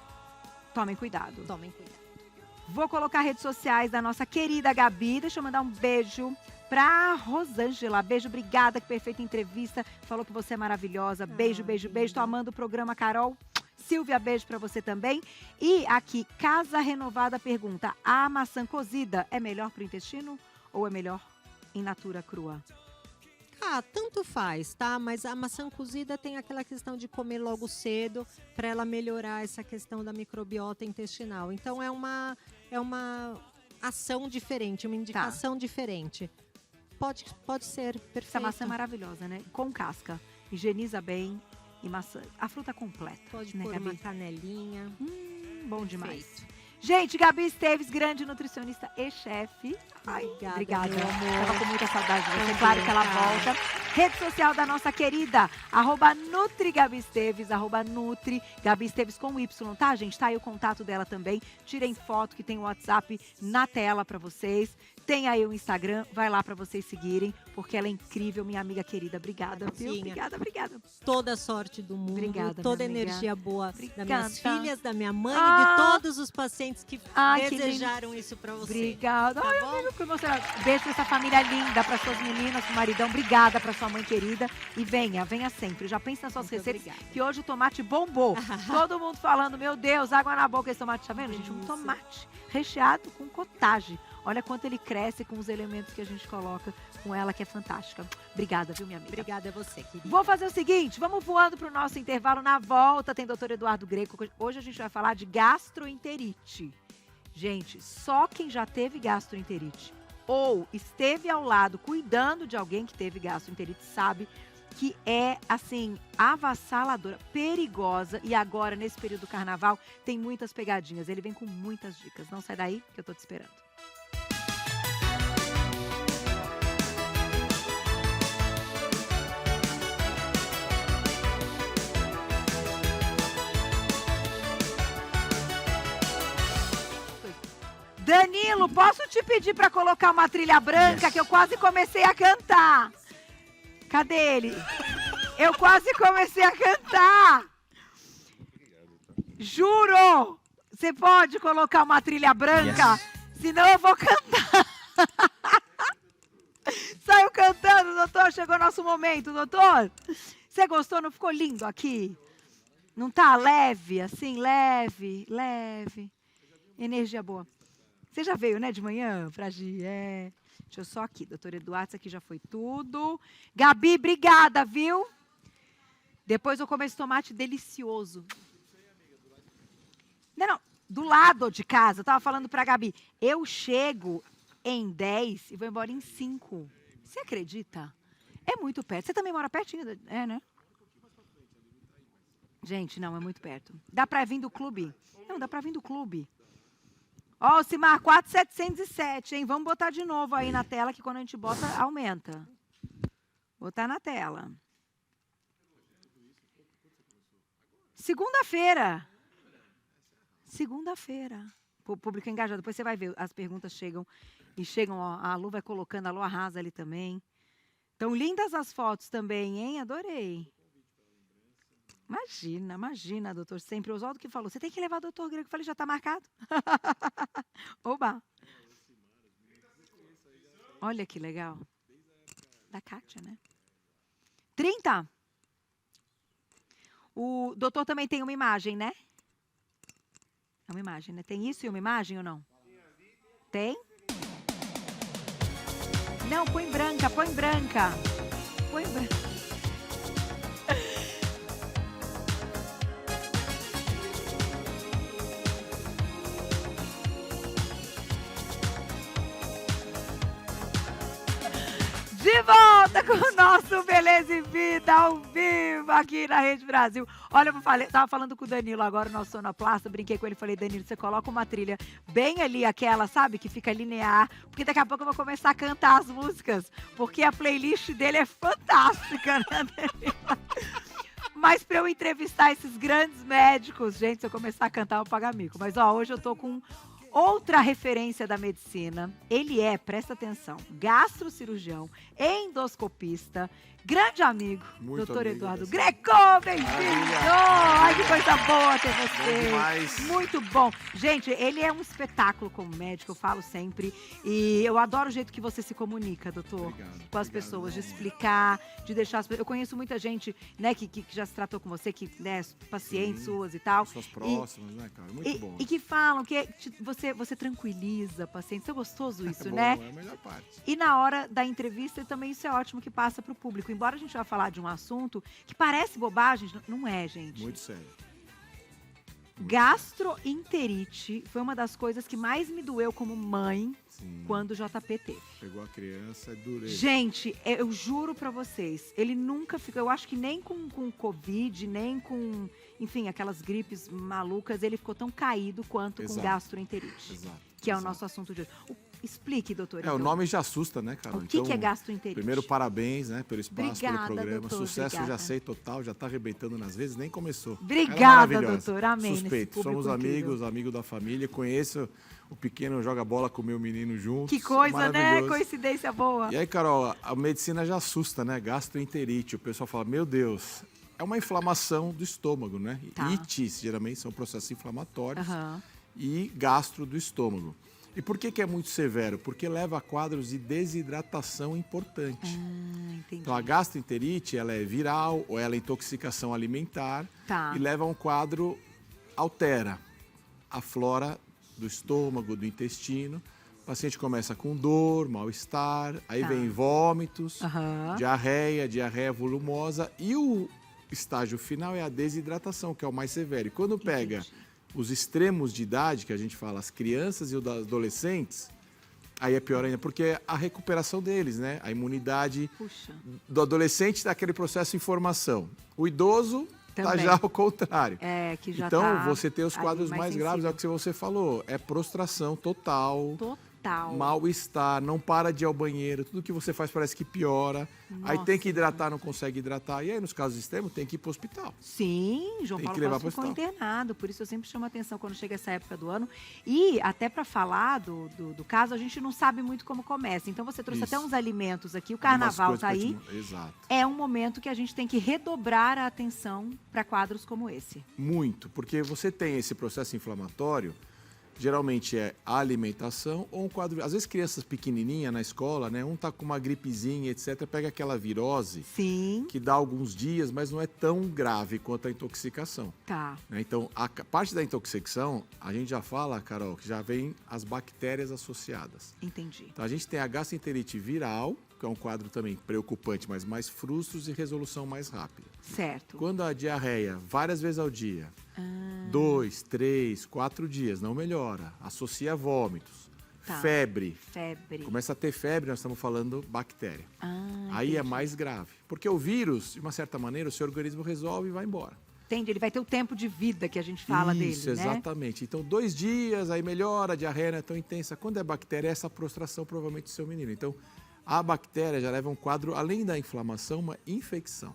tomem cuidado. Tomem cuidado. Vou colocar redes sociais da nossa querida Gabi. Deixa eu mandar um beijo pra Rosângela. Beijo, obrigada, que perfeita entrevista. Falou que você é maravilhosa. Beijo, beijo, beijo. Tô amando o programa, Carol. Silvia, beijo pra você também. E aqui, Casa Renovada pergunta: a maçã cozida é melhor pro intestino ou é melhor in natura crua? Tanto faz, tá? Mas a maçã cozida tem aquela questão de comer logo cedo para ela melhorar essa questão da microbiota intestinal. Então é uma ação diferente, uma indicação diferente. Pode ser perfeito. Essa maçã é maravilhosa, né? Com casca. Higieniza bem e maçã. A fruta completa. Pode né, pôr Gabi? uma canelinha. Bom demais. Gente, Gabi Esteves, grande nutricionista e chefe. Ai, obrigada, meu amor. Tava com muita saudade de você, claro que ela volta. Rede social da nossa querida, @NutriGabiEsteves, @NutriGabiEsteves com Y, tá, gente? Tá aí o contato dela também. Tirem foto que tem o WhatsApp na tela pra vocês. Tem aí o Instagram, vai lá pra vocês seguirem, porque ela é incrível, minha amiga querida. Obrigada, viu? Obrigada. Toda a sorte do mundo, obrigada, toda a energia boa obrigada. das minhas filhas, da minha mãe e de todos os pacientes que desejaram isso pra você. Obrigada. Tá Ai, bom? eu fico emocionada. Beijo pra essa família linda, para suas meninas, pro maridão. Obrigada pra sua mãe querida. E venha sempre. Já pense nas suas receitas, que hoje o tomate bombou. Todo mundo falando, meu Deus, água na boca esse tomate. Tá vendo, gente? Um tomate recheado com cottage. Olha quanto ele cresce com os elementos que a gente coloca com ela, que é fantástica. Obrigada, viu, minha amiga? Obrigada a você, querida. Vou fazer o seguinte, vamos voando pro nosso intervalo. Na volta tem doutor Eduardo Greco. Hoje a gente vai falar de gastroenterite. Gente, só quem já teve gastroenterite ou esteve ao lado cuidando de alguém que teve gastroenterite sabe que é, assim, avassaladora, perigosa. E agora, nesse período do carnaval, tem muitas pegadinhas. Ele vem com muitas dicas. Não sai daí, que eu tô te esperando. Danilo, posso te pedir para colocar uma trilha branca, que eu quase comecei a cantar. Cadê ele? Eu quase comecei a cantar. Juro! Você pode colocar uma trilha branca? Senão eu vou cantar. Saiu cantando, doutor. Chegou nosso momento, doutor. Você gostou? Não ficou lindo aqui? Não tá leve, assim? Leve. Energia boa. Você já veio, né, de manhã, pra Gi? Deixa eu só aqui, doutor Eduardo, isso aqui já foi tudo. Gabi, obrigada, viu? Depois eu comer esse tomate delicioso. Não, do lado de casa, eu tava falando pra Gabi, eu chego em 10 e vou embora em 5. Você acredita? É muito perto. Você também mora pertinho, né? Gente, não, é muito perto. Dá pra vir do clube? Não, dá pra vir do clube. Ó, Simar, 4.707, hein? Vamos botar de novo aí na tela, que quando a gente bota, aumenta. Botar na tela. Segunda-feira. Público engajado. Depois você vai ver, as perguntas chegam. E chegam, ó, a Lu vai colocando, a Lu arrasa ali também. Então, lindas as fotos também, hein? Adorei. Imagina, doutor. Sempre o Oswaldo que falou, você tem que levar o doutor Greco. Eu falei, já está marcado? Oba! Olha que legal. Da Kátia, né? 30. O doutor também tem uma imagem, né? É uma imagem, né? Tem isso e uma imagem ou não? Tem? Não, põe branca. De volta com o nosso Beleza e Vida ao vivo aqui na Rede Brasil. Olha, eu tava falando com o Danilo agora, o nosso sonoplasta, brinquei com ele, falei, Danilo, você coloca uma trilha bem ali, aquela, sabe, que fica linear, porque daqui a pouco eu vou começar a cantar as músicas, porque a playlist dele é fantástica, né, Danilo? Mas para eu entrevistar esses grandes médicos, gente, se eu começar a cantar, eu vou pagar mico. Mas, ó, hoje eu tô com outra referência da medicina. Ele é, presta atenção, gastrocirurgião, endoscopista, grande amigo, doutor Eduardo Greco, bem-vindo! Ai, que coisa boa ter você! Bom, muito bom. Gente, ele é um espetáculo como médico, eu falo sempre, e eu adoro o jeito que você se comunica, doutor, com as pessoas, de explicar, de deixar as pessoas... Eu conheço muita gente, né, que já se tratou com você, que, né, pacientes suas e tal. Pessoas próximas, né, cara? Muito bom. E que falam que você tranquiliza pacientes. É gostoso isso, bom, né? É a melhor parte. E na hora da entrevista também isso é ótimo que passa para o público. Embora a gente vá falar de um assunto que parece bobagem, não é, gente. Muito sério. Gastroenterite foi uma das coisas que mais me doeu como mãe. Sim. Quando o JP teve. Pegou a criança, é dureza. Gente, eu juro pra vocês, ele nunca ficou, eu acho que nem com Covid, nem com enfim, aquelas gripes malucas, ele ficou tão caído quanto com gastroenterite. Que é o nosso assunto de hoje. Explique, doutor. O nome já assusta, né, Carol? O que é gastroenterite? Primeiro, parabéns, né, pelo espaço, pelo programa. Doutor, sucesso, já sei, total, já está arrebentando nas vezes, nem começou. Obrigada, doutor. Amém. Suspeito, somos amigos da família, conheço o pequeno joga bola com o meu menino juntos. Que coisa, né? Coincidência boa. E aí, Carol, a medicina já assusta, né? Gastroenterite. O pessoal fala, meu Deus, é uma inflamação do estômago, né? Ites, geralmente, são processos inflamatórios. E gastro do estômago. E por que é muito severo? Porque leva a quadros de desidratação importante. Então, a gastroenterite, ela é viral ou ela é intoxicação alimentar e leva a um quadro, altera a flora do estômago, do intestino. O paciente começa com dor, mal-estar, aí vem vômitos, diarreia volumosa e o estágio final é a desidratação, que é o mais severo. E quando pega os extremos de idade, que a gente fala, as crianças e os adolescentes, aí é pior ainda, porque a recuperação deles, né? A imunidade do adolescente está aquele processo de formação. O idoso está já ao contrário. Que já então, você tem os quadros mais graves, é o que você falou, é prostração total. Mal-estar, não para de ir ao banheiro, tudo que você faz parece que piora. Aí tem que hidratar, não consegue hidratar. E aí, nos casos extremos, tem que ir para o hospital. Sim, João Paulo Costa ficou internado. Por isso eu sempre chamo a atenção quando chega essa época do ano. E até para falar do caso, a gente não sabe muito como começa. Então você trouxe até uns alimentos aqui. O carnaval está aí. Exato. É um momento que a gente tem que redobrar a atenção para quadros como esse. Muito, porque você tem esse processo inflamatório. Geralmente é a alimentação ou um quadro... Às vezes crianças pequenininhas na escola, né? Um tá com uma gripezinha, etc. Pega aquela virose que dá alguns dias, mas não é tão grave quanto a intoxicação. Né? Então, a parte da intoxicação, a gente já fala, Carol, que já vem as bactérias associadas. Entendi. Então, a gente tem a gastroenterite viral, que é um quadro também preocupante, mas mais frustros e resolução mais rápida. Certo. Quando a diarreia, várias vezes ao dia, 2, 3, 4 dias, não melhora. Associa vômitos. Febre. Começa a ter febre, nós estamos falando bactéria. Aí é mais grave. Porque o vírus, de uma certa maneira, o seu organismo resolve e vai embora. Entendi, ele vai ter o tempo de vida que a gente fala dele, Isso, exatamente. Então, 2 dias, aí melhora, a diarreia não é tão intensa. Quando é bactéria, é essa prostração provavelmente do seu menino. Então, a bactéria já leva um quadro, além da inflamação, uma infecção.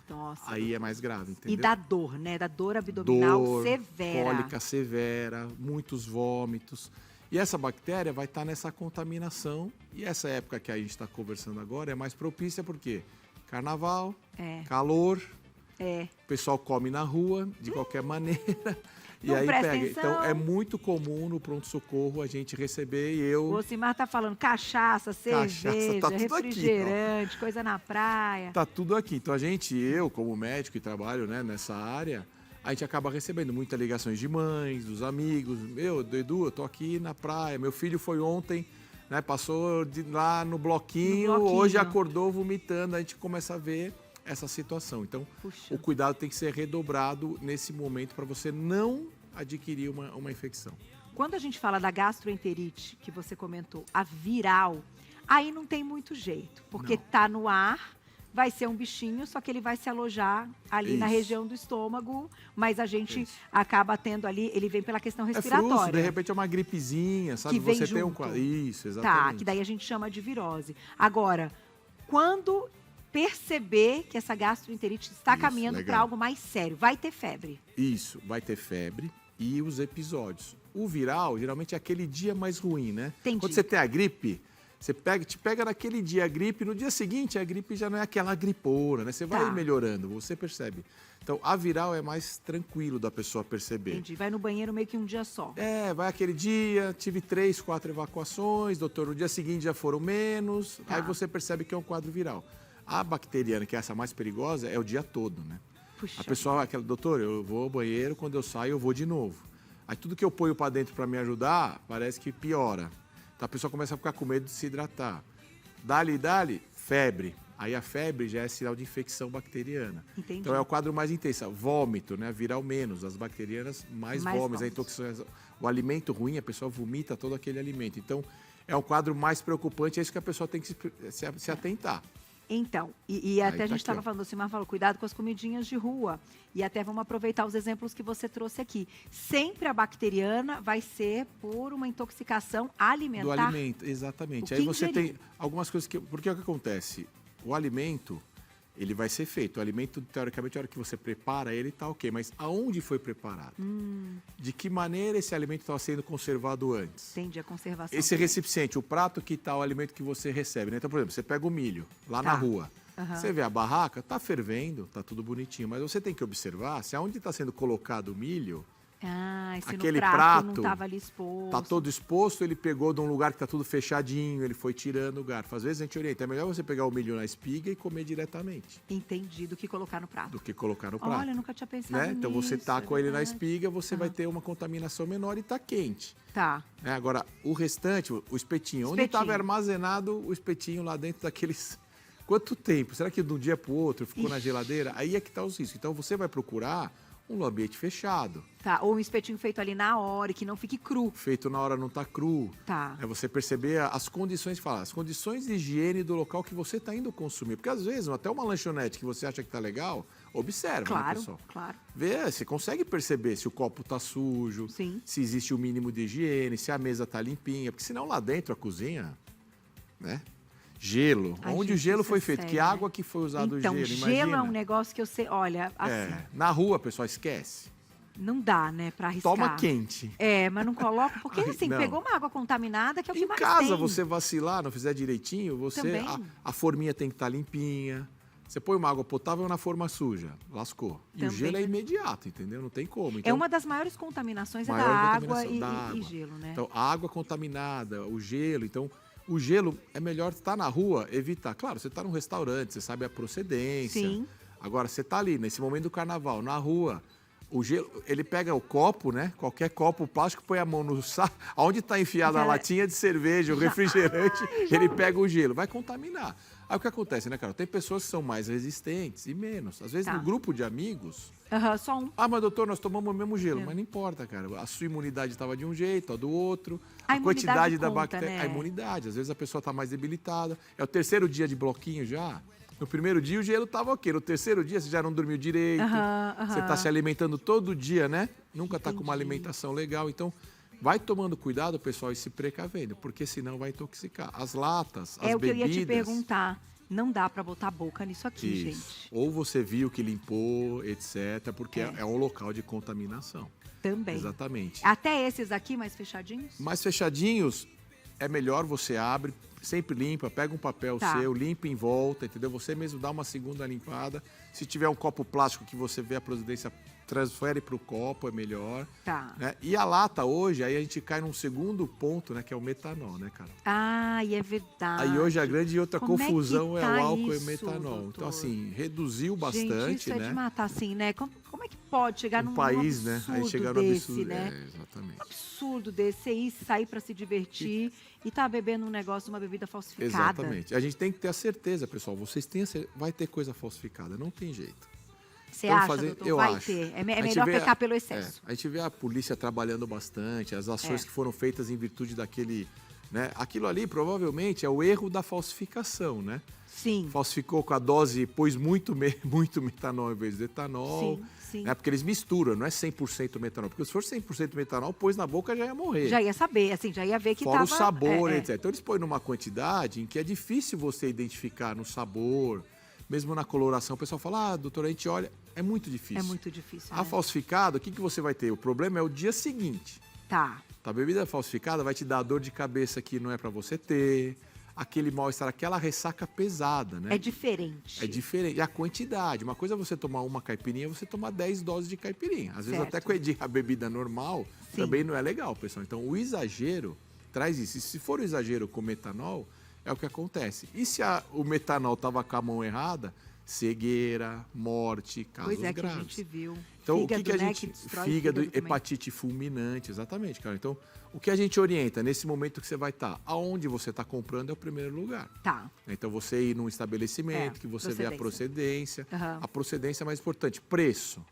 Nossa, aí é mais grave, entendeu? E da dor, né? Da dor abdominal severa. Cólica severa, muitos vômitos. E essa bactéria vai estar nessa contaminação. E essa época que a gente está conversando agora é mais propícia porque carnaval, calor, o pessoal come na rua de qualquer maneira. E aí pega. Atenção. Então é muito comum no pronto-socorro a gente receber e eu. O Osimar tá falando cachaça, cerveja, tá tudo refrigerante, aqui, coisa na praia. Tá tudo aqui. Então eu, como médico e trabalho, né, nessa área, a gente acaba recebendo muitas ligações de mães, dos amigos. Edu, eu tô aqui na praia. Meu filho foi ontem, né, passou lá no bloquinho, hoje acordou vomitando. A gente começa a ver essa situação. Então, o cuidado tem que ser redobrado nesse momento para você não adquirir uma infecção. Quando a gente fala da gastroenterite, que você comentou, a viral, aí não tem muito jeito, porque tá no ar, vai ser um bichinho, só que ele vai se alojar ali na região do estômago, mas a gente acaba tendo ali, ele vem pela questão respiratória. É fruto, de repente é uma gripezinha, sabe? Que vem você junto. tem um quadro. Isso, exatamente. Que daí a gente chama de virose. Agora, quando perceber que essa gastroenterite está caminhando para algo mais sério, vai ter febre. Isso, vai ter febre e os episódios. O viral, geralmente, é aquele dia mais ruim, né? Entendi. Quando você tem a gripe, te pega naquele dia a gripe, no dia seguinte a gripe já não é aquela gripona, né? Você vai melhorando, você percebe. Então, a viral é mais tranquilo da pessoa perceber. Entendi, vai no banheiro meio que um dia só. Vai aquele dia, tive 3, 4 evacuações, doutor, no dia seguinte já foram menos, aí você percebe que é um quadro viral. A bacteriana, que é essa mais perigosa, é o dia todo, né? A pessoa, doutor, eu vou ao banheiro, quando eu saio eu vou de novo. Aí tudo que eu ponho para dentro para me ajudar, parece que piora. Então a pessoa começa a ficar com medo de se hidratar. Dali, febre. Aí a febre já é sinal de infecção bacteriana. Entendi. Então é o quadro mais intenso. Vômito, né? Viral menos. As bacterianas mais vômitos. A intoxicação, o alimento ruim, a pessoa vomita todo aquele alimento. Então é um quadro mais preocupante, é isso que a pessoa tem que se atentar. Então, e até a gente estava falando, o Simar falou, cuidado com as comidinhas de rua. E até vamos aproveitar os exemplos que você trouxe aqui. Sempre a bacteriana vai ser por uma intoxicação alimentar. Do alimento, exatamente. Aí você tem algumas coisas que... Porque o que acontece? O alimento, ele vai ser feito. O alimento, teoricamente, a hora que você prepara ele, tá ok. Mas aonde foi preparado? De que maneira esse alimento estava sendo conservado antes? Entendi, a conservação. Esse recipiente, o prato que está o alimento que você recebe, né? Então, por exemplo, você pega o milho lá na rua. Você vê a barraca, tá fervendo, tá tudo bonitinho. Mas você tem que observar se aonde está sendo colocado o milho... aquele prato não estava ali exposto. Tá todo exposto, ele pegou de um lugar que tá tudo fechadinho, ele foi tirando o garfo. Às vezes a gente orienta, é melhor você pegar o milho na espiga e comer diretamente. Entendi, do que colocar no prato. Do que colocar no prato. Olha, eu nunca tinha pensado nisso. Então você tacou ele na espiga, você vai ter uma contaminação menor e tá quente. Tá. Agora, o restante, o espetinho, onde estava armazenado o espetinho lá dentro daqueles... Quanto tempo? Será que de um dia para o outro ficou na geladeira? Aí é que tá os riscos. Então você vai procurar um ambiente fechado. Tá, ou um espetinho feito ali na hora, que não fique cru. Feito na hora não tá cru. Tá. É você perceber as condições, as condições de higiene do local que você está indo consumir. Porque às vezes, até uma lanchonete que você acha que tá legal, observa, né, pessoal? Claro. Vê, você consegue perceber se o copo tá sujo, se existe o mínimo de higiene, se a mesa tá limpinha. Porque senão lá dentro, a cozinha, né? Gelo. Onde o gelo foi feito? Que água que foi usado o gelo? Então, gelo é um negócio que eu sei, olha, assim... Na rua, pessoal, esquece. Não dá, né, pra arriscar. Toma quente. Mas não coloca, porque assim, pegou uma água contaminada, que é o que mais tem. Em casa, você vacilar, não fizer direitinho, a forminha tem que estar limpinha. Você põe uma água potável na forma suja, lascou. E o gelo é imediato, entendeu? Não tem como. Então, uma das maiores contaminações da água e gelo, né? Então, a água contaminada, o gelo, então... O gelo é melhor estar na rua, evitar. Claro, você está num restaurante, você sabe a procedência. Sim. Agora, você está ali, nesse momento do carnaval, na rua, o gelo, ele pega o copo, né? Qualquer copo plástico, põe a mão no saco. Onde está enfiada a latinha de cerveja, o refrigerante, ele pega o gelo. Vai contaminar. Aí o que acontece, né, Carol? Tem pessoas que são mais resistentes e menos. Às vezes, no grupo de amigos... só um. Mas doutor, nós tomamos o mesmo gelo. Mas não importa, cara. A sua imunidade estava de um jeito, a do outro. A quantidade da bactéria... Né? A imunidade. Às vezes a pessoa está mais debilitada. É o terceiro dia de bloquinho já. No primeiro dia o gelo estava ok. No terceiro dia você já não dormiu direito. Você está se alimentando todo dia, né? Nunca está com uma alimentação legal. Então... Vai tomando cuidado, pessoal, e se precavendo, porque senão vai intoxicar. As latas, as bebidas... É o que eu ia te perguntar. Não dá para botar a boca nisso aqui, gente. Ou você viu que limpou, etc., porque é um local de contaminação. Também. Exatamente. Até esses aqui mais fechadinhos? Mais fechadinhos, é melhor você abre, sempre limpa, pega um papel seu, limpa em volta, entendeu? Você mesmo dá uma segunda limpada. Se tiver um copo plástico que você vê a procedência, transfere para o copo, é melhor. Tá. Né? E a lata hoje, aí a gente cai num segundo ponto, né? Que é o metanol, né, cara? E é verdade. Aí hoje a grande outra confusão é o álcool e o metanol. Doutor? Então, assim, reduziu bastante, gente, isso né? É de matar, assim, né? Como é que pode chegar num país, absurdo, né? Aí chegar no absurdo, né? Exatamente. Um absurdo desse, você ir sair para se divertir e tá bebendo um negócio, uma bebida falsificada. Exatamente. A gente tem que ter a certeza, pessoal. Vocês têm vai ter coisa falsificada, não tem jeito. Você acha, doutor? Eu vai acho. ter. É melhor pecar pelo excesso. A gente vê a polícia trabalhando bastante, as ações que foram feitas em virtude daquele... Né? Aquilo ali, provavelmente, é o erro da falsificação, né? Sim. Falsificou com a dose, pôs muito metanol em vez de etanol. Sim. Porque eles misturam, não é 100% metanol. Porque se for 100% metanol, pôs na boca, já ia morrer. Já ia saber, assim, já ia ver que Fora o sabor, etc. Então, eles põem numa quantidade em que é difícil você identificar no sabor... Mesmo na coloração, o pessoal fala, doutora, a gente olha, é muito difícil. É muito difícil, A falsificada, o que você vai ter? O problema é o dia seguinte. Tá. A bebida falsificada vai te dar dor de cabeça que não é para você ter, aquele mal-estar, aquela ressaca pesada, né? É diferente. É diferente. E a quantidade. Uma coisa é você tomar uma caipirinha, você tomar 10 doses de caipirinha. Às vezes até com a bebida normal, também não é legal, pessoal. Então, o exagero traz isso. E se for o exagero com metanol... É o que acontece. E se o metanol estava com a mão errada, cegueira, morte, casos graves. Que a gente viu. Então, fígado, o que a gente... Né, que fígado, hepatite fulminante, exatamente, cara. Então, o que a gente orienta nesse momento que você vai estar, aonde você está comprando é o primeiro lugar. Tá. Então, você ir num estabelecimento, que você vê a procedência. A procedência é mais importante. Preço.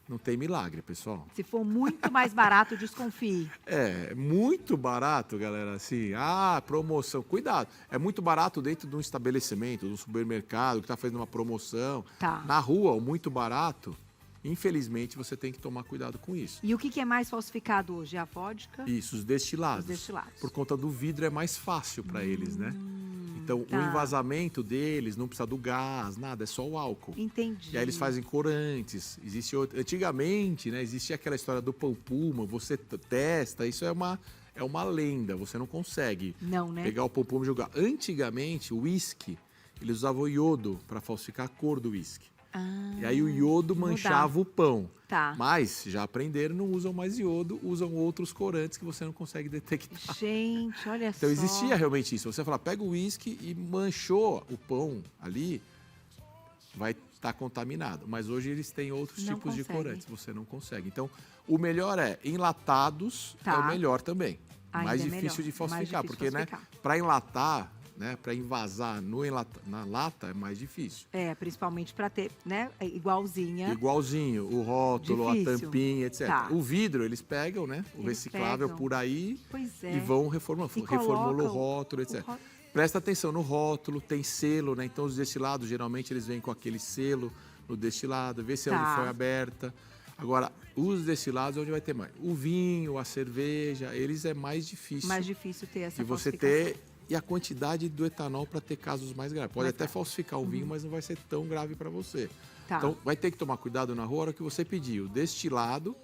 Não tem milagre, pessoal. Se for muito mais barato, desconfie. É muito barato, galera, assim, promoção, cuidado. É muito barato dentro de um estabelecimento, de um supermercado que está fazendo uma promoção. Tá. Na rua, o muito barato, infelizmente, você tem que tomar cuidado com isso. E o que é mais falsificado hoje? É a vodka? Isso, os destilados. Os destilados. Por conta do vidro é mais fácil para eles, né? Então, tá. o envasamento deles não precisa do gás, nada, é só o álcool. Entendi. E aí eles fazem corantes. Antigamente, né, existia aquela história do pão puma, você testa, isso é uma lenda, você não consegue pegar o pão puma e jogar. Antigamente, o uísque, eles usavam iodo para falsificar a cor do uísque. E aí o iodo manchava o pão. Tá. Mas, já aprenderam, não usam mais iodo, usam outros corantes que você não consegue detectar. Gente, olha só. Então existia realmente isso. Você fala, pega o uísque e manchou o pão ali, vai estar contaminado. Mas hoje eles têm outros tipos de corantes, você não consegue. Então, o melhor enlatados é o melhor também. Mais difícil de falsificar, porque, né, para enlatar, né, para envasar na lata é mais difícil. Principalmente para ter, né, igualzinho, o rótulo, a tampinha, etc. Tá. O vidro, eles pegam, né, o reciclável por aí e vão reformular. Reformula o rótulo, etc. Presta atenção no rótulo, tem selo, né, então os destilados, geralmente, eles vêm com aquele selo no destilado, vê se onde foi aberta. Agora, os destilados, onde vai ter mais? O vinho, a cerveja, eles é mais difícil. Mais difícil ter essa de você ter. E a quantidade do etanol para ter casos mais graves. Pode até falsificar o vinho, mas não vai ser tão grave para você. Tá. Então, vai ter que tomar cuidado na rua a hora que você pedir o destilado.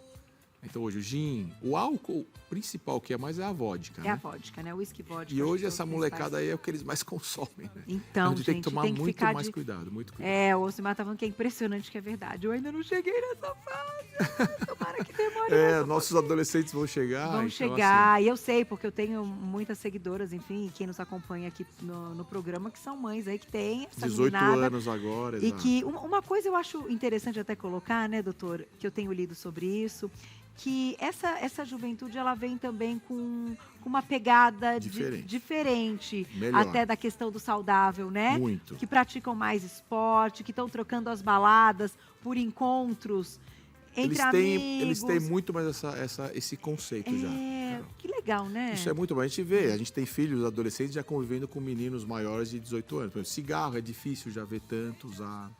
Então, hoje, o gin, o álcool principal que é mais é a vodka. É a vodka, né? O whisky vodka. E hoje, essa molecada aí é o que eles mais consomem, né? Então, a gente tem que tomar muito mais cuidado, muito cuidado. O Ocimar tá falando que é impressionante, que é verdade. Eu ainda não cheguei nessa fase. Tomara que demore. Nossos adolescentes vão chegar. Vão chegar. Assim. E eu sei, porque eu tenho muitas seguidoras, enfim, e quem nos acompanha aqui no programa, que são mães aí que têm essa 18 meninada, anos agora, e que uma coisa eu acho interessante até colocar, né, doutor, que eu tenho lido sobre isso, que essa juventude, ela vem também com uma pegada diferente até da questão do saudável, né? Muito. Que praticam mais esporte, que estão trocando as baladas por encontros entre amigos. Eles têm muito mais esse conceito já. Que legal, né? Isso é muito bom. A gente vê, a gente tem filhos, adolescentes já convivendo com meninos maiores de 18 anos. Por exemplo, cigarro é difícil já ver tanto usar.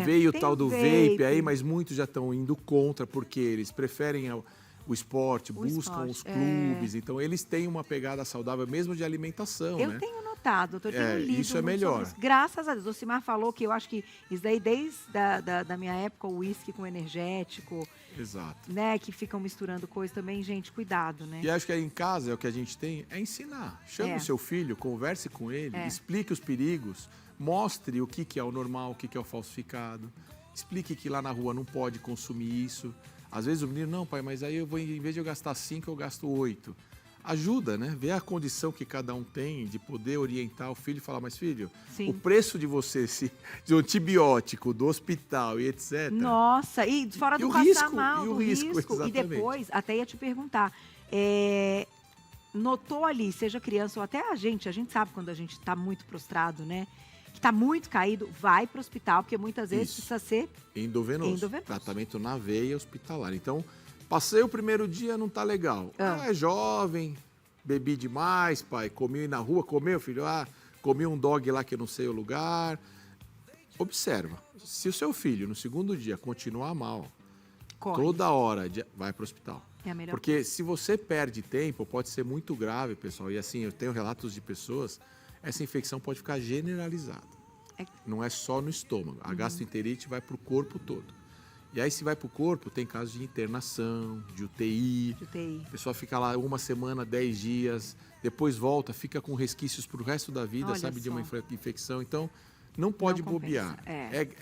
Veio o tal do vape aí, mas muitos já estão indo contra, porque eles preferem o esporte, buscam os clubes. Então, eles têm uma pegada saudável mesmo de alimentação, Eu tenho notado, eu tenho lido isso é melhor. Isso. Graças a Deus. O Ocimar falou que eu acho que isso daí, desde da minha época, o uísque com energético. Exato. Né, que ficam misturando coisas também, gente, cuidado, né? E acho que aí em casa, o que a gente tem é ensinar. Chame o seu filho, converse com ele, explique os perigos, mostre o que é o normal, o que é o falsificado, explique que lá na rua não pode consumir isso. Às vezes o menino, não, pai, mas aí em vez de eu gastar 5, eu gasto 8. Ajuda, né? Ver a condição que cada um tem de poder orientar o filho e falar, mas filho, o preço de você, de um antibiótico, do hospital e etc. Nossa, e fora do passar mal, do risco. Exatamente. E depois, até ia te perguntar, notou ali, seja criança ou até a gente sabe quando a gente está muito prostrado, né? Que está muito caído, vai para o hospital, porque muitas vezes precisa ser endovenoso. Tratamento na veia hospitalar. Então, passei o primeiro dia, não tá legal. É jovem, bebi demais, pai, comi na rua, comeu, filho? Comi um dog lá que eu não sei o lugar. Observa, se o seu filho no segundo dia continuar mal, toda hora vai para o hospital. É a melhor Porque coisa. Se você perde tempo, pode ser muito grave, pessoal. E assim, eu tenho relatos de pessoas, essa infecção pode ficar generalizada. Não é só no estômago. A gastroenterite vai para o corpo todo. E aí, se vai para o corpo, tem casos de internação, de UTI. A pessoa fica lá 1 semana, 10 dias, depois volta, fica com resquícios para o resto da vida, de uma infecção. Então, não pode bobear.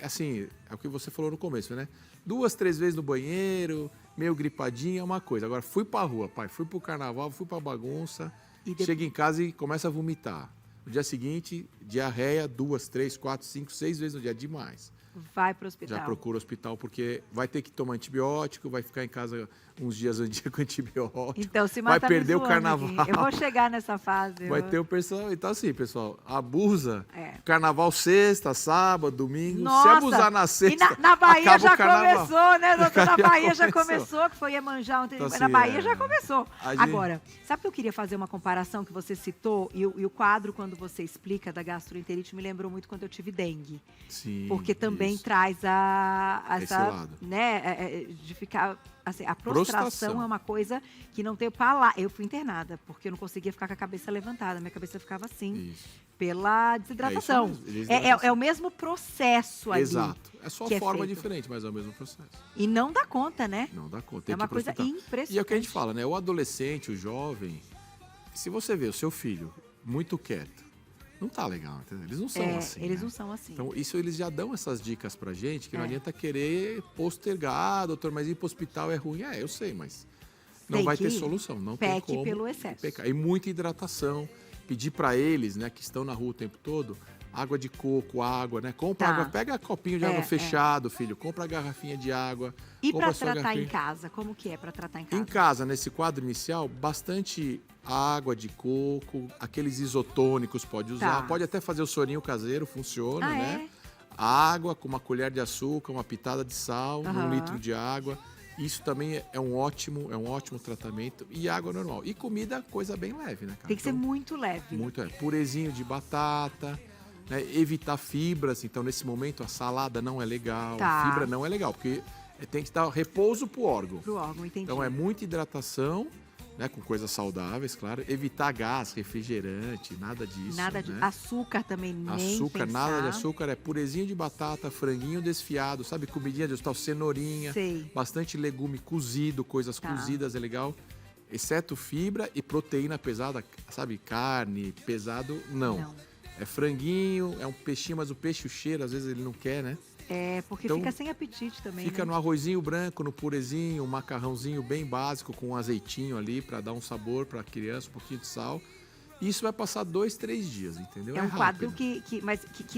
Assim, é o que você falou no começo, né? 2, 3 vezes no banheiro, meio gripadinha é uma coisa. Agora, fui para a rua, pai, fui para o carnaval, fui para a bagunça, chega em casa e começa a vomitar. No dia seguinte, diarreia 2, 3, 4, 5, 6 vezes no dia, demais. vai para o hospital. Já procura o hospital, porque vai ter que tomar antibiótico, vai ficar em casa uns dias antes com antibiótico. Então, se vai perder o carnaval. Aqui. Eu vou chegar nessa fase. Vai ter o pessoal. Então, assim, pessoal, abusa. Carnaval sexta, sábado, domingo. Nossa. Se abusar na sexta. E na Bahia já começou, né, doutor? Na Bahia já começou, que foi Iemanjá ontem. Então, assim, na Bahia já começou. Agora, sabe que eu queria fazer uma comparação que você citou? E o quadro, quando você explica da gastroenterite, me lembrou muito quando eu tive dengue. Sim. Porque também traz esse lado. Né, de ficar. Assim, a prostração é uma coisa que não tem palavra. Eu fui internada, porque eu não conseguia ficar com a cabeça levantada. Minha cabeça ficava assim, pela desidratação. É o mesmo processo ali. Exato. É só forma diferente, mas é o mesmo processo. E não dá conta, né? Não dá conta. Tem uma coisa impressionante. E é o que a gente fala, né? O adolescente, o jovem, se você vê o seu filho muito quieto, não tá legal, entendeu? Eles não são assim. Eles não são assim. Então, isso eles já dão essas dicas pra gente, que não adianta querer postergar, doutor, mas ir pro hospital é ruim. Eu sei, mas não vai ter solução. Não tem como. Pelo excesso. E muita hidratação. Pedir pra eles, né, que estão na rua o tempo todo, água de coco, água, né? Compra água, pega copinho de água fechado, filho. Compra a garrafinha de água. E para tratar em casa? Como que é para tratar em casa? Em casa, nesse quadro inicial, bastante água de coco, aqueles isotônicos pode usar. Pode até fazer o sorinho caseiro, funciona, né? Água com uma colher de açúcar, uma pitada de sal, 1 litro de água. Isso também é um ótimo tratamento. E água normal. E comida, coisa bem leve, né, cara? Tem que ser muito leve. Muito leve. Purezinho de batata. Né, evitar fibras, então nesse momento a salada não é legal, a fibra não é legal, porque tem que dar repouso pro órgão. Entendi. Então é muita hidratação, né, com coisas saudáveis, claro. Evitar gás, refrigerante, nada disso. Nada de açúcar também, nem açúcar, pensar. nada de açúcar, é purezinho de batata, franguinho desfiado, sabe, comidinha de hospital, cenourinha, bastante legume cozido, coisas cozidas é legal. Exceto fibra e proteína pesada, sabe, carne, pesado, não. É franguinho, é um peixinho, mas o peixe, o cheiro, às vezes ele não quer, né? Porque fica sem apetite também, Fica no arrozinho branco, no purezinho, um macarrãozinho bem básico, com um azeitinho ali, para dar um sabor para a criança, um pouquinho de sal. E isso vai passar 2, 3 dias, entendeu? É um quadro que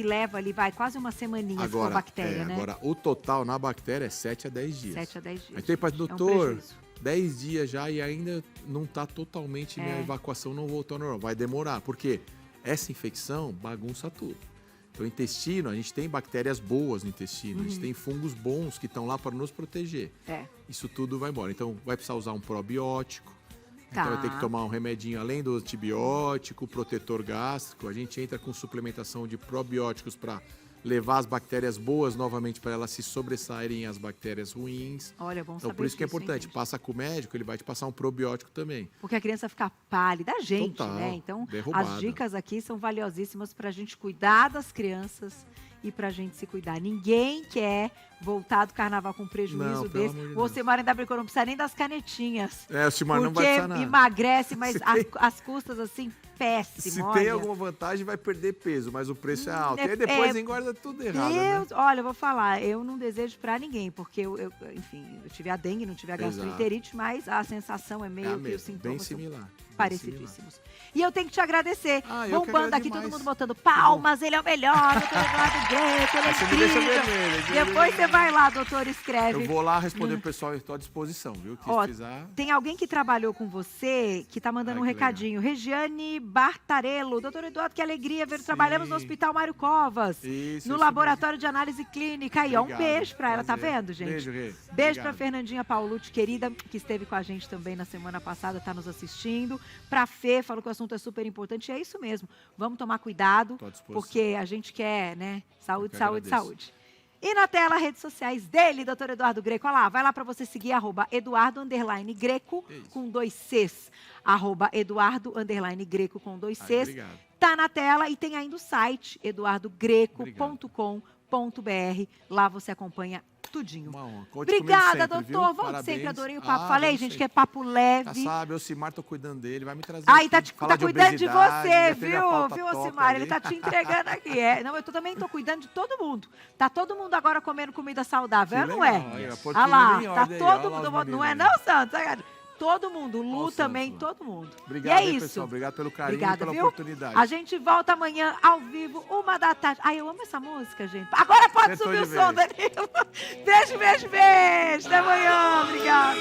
leva ali, vai quase uma semaninha agora, com a bactéria, né? Agora, o total na bactéria é 7 a 10 dias. 7 a 10 dias. Aí tem para doutor, 10 dias já e ainda não está totalmente, minha evacuação não voltou ao normal. Vai demorar, por quê? Essa infecção bagunça tudo. Então, o intestino, a gente tem bactérias boas no intestino, a gente tem fungos bons que estão lá para nos proteger. Isso tudo vai embora. Então, vai precisar usar um probiótico. Então, vai ter que tomar um remedinho além do antibiótico, protetor gástrico. A gente entra com suplementação de probióticos para levar as bactérias boas novamente para elas se sobressaírem as bactérias ruins. Olha, bom então, por isso que é importante. Passa com o médico, ele vai te passar um probiótico também. Porque a criança fica pálida, a gente, total, né? Então, derrubada. As dicas aqui são valiosíssimas para a gente cuidar das crianças e para a gente se cuidar. Ninguém quer voltar do carnaval com prejuízo desse. O Ocimar ainda brincou, não precisa nem das canetinhas. O Ocimar não vai precisar nada. Porque emagrece, mas as custas, assim, péssimo. Se tem alguma vantagem, vai perder peso, mas o preço é alto. E aí depois engorda tudo errado, né? Olha, eu vou falar, eu não desejo para ninguém, porque enfim, eu tive a dengue, não tive a gastroenterite, mas a sensação é meio que os sintomas bem similar. Parecidíssimos. E eu tenho que te agradecer. Bombando aqui, todo mundo botando palmas, ele é o melhor, doutor Eduardo Greco, ele é incrível. Depois você vai lá, doutor, escreve. Eu vou lá responder o pessoal, estou à disposição, viu? Tem alguém que trabalhou com você que tá mandando um recadinho. Legal. Regiane Bartarello. Doutor Eduardo, que alegria ver. Trabalhamos no Hospital Mário Covas, no Laboratório de Análise Clínica. Aí, um beijo pra ela, tá vendo, gente? Beijo, Rê. Beijo pra Fernandinha Paulucci, querida, que esteve com a gente também na semana passada, tá nos assistindo. Pra Fê, falou que o assunto é super importante. E é isso mesmo. Vamos tomar cuidado, porque a gente quer, né? Saúde, saúde, saúde. E na tela, redes sociais dele, doutor Eduardo Greco. Olha lá, vai lá para você seguir, @Eduardo_Greco com 2 Cs. @Eduardo_Greco com 2 Cs. Tá na tela e tem ainda o site, eduardogreco.com.br. Lá você acompanha tudinho. Obrigada, sempre, doutor. Volte sempre, adorei o papo. Falei, gente, que é papo leve. Já sabe, o Ocimar, tô cuidando dele, vai me trazer. Tá cuidando de você, viu, Ocimar? Ele tá te entregando aqui. Não, eu também tô cuidando de todo mundo. Tá todo mundo agora comendo comida saudável, não é? Olha lá, tá todo mundo. Não é, não, Santos? todo mundo. O Lu também, todo mundo. Obrigado, e é isso. pessoal. Obrigado pelo carinho Obrigada, e pela viu? oportunidade. A gente volta amanhã ao vivo, 1h da tarde. Ai, eu amo essa música, gente. Agora pode subir o som, Danilo. Beijo, beijo, beijo. Até amanhã. Obrigada.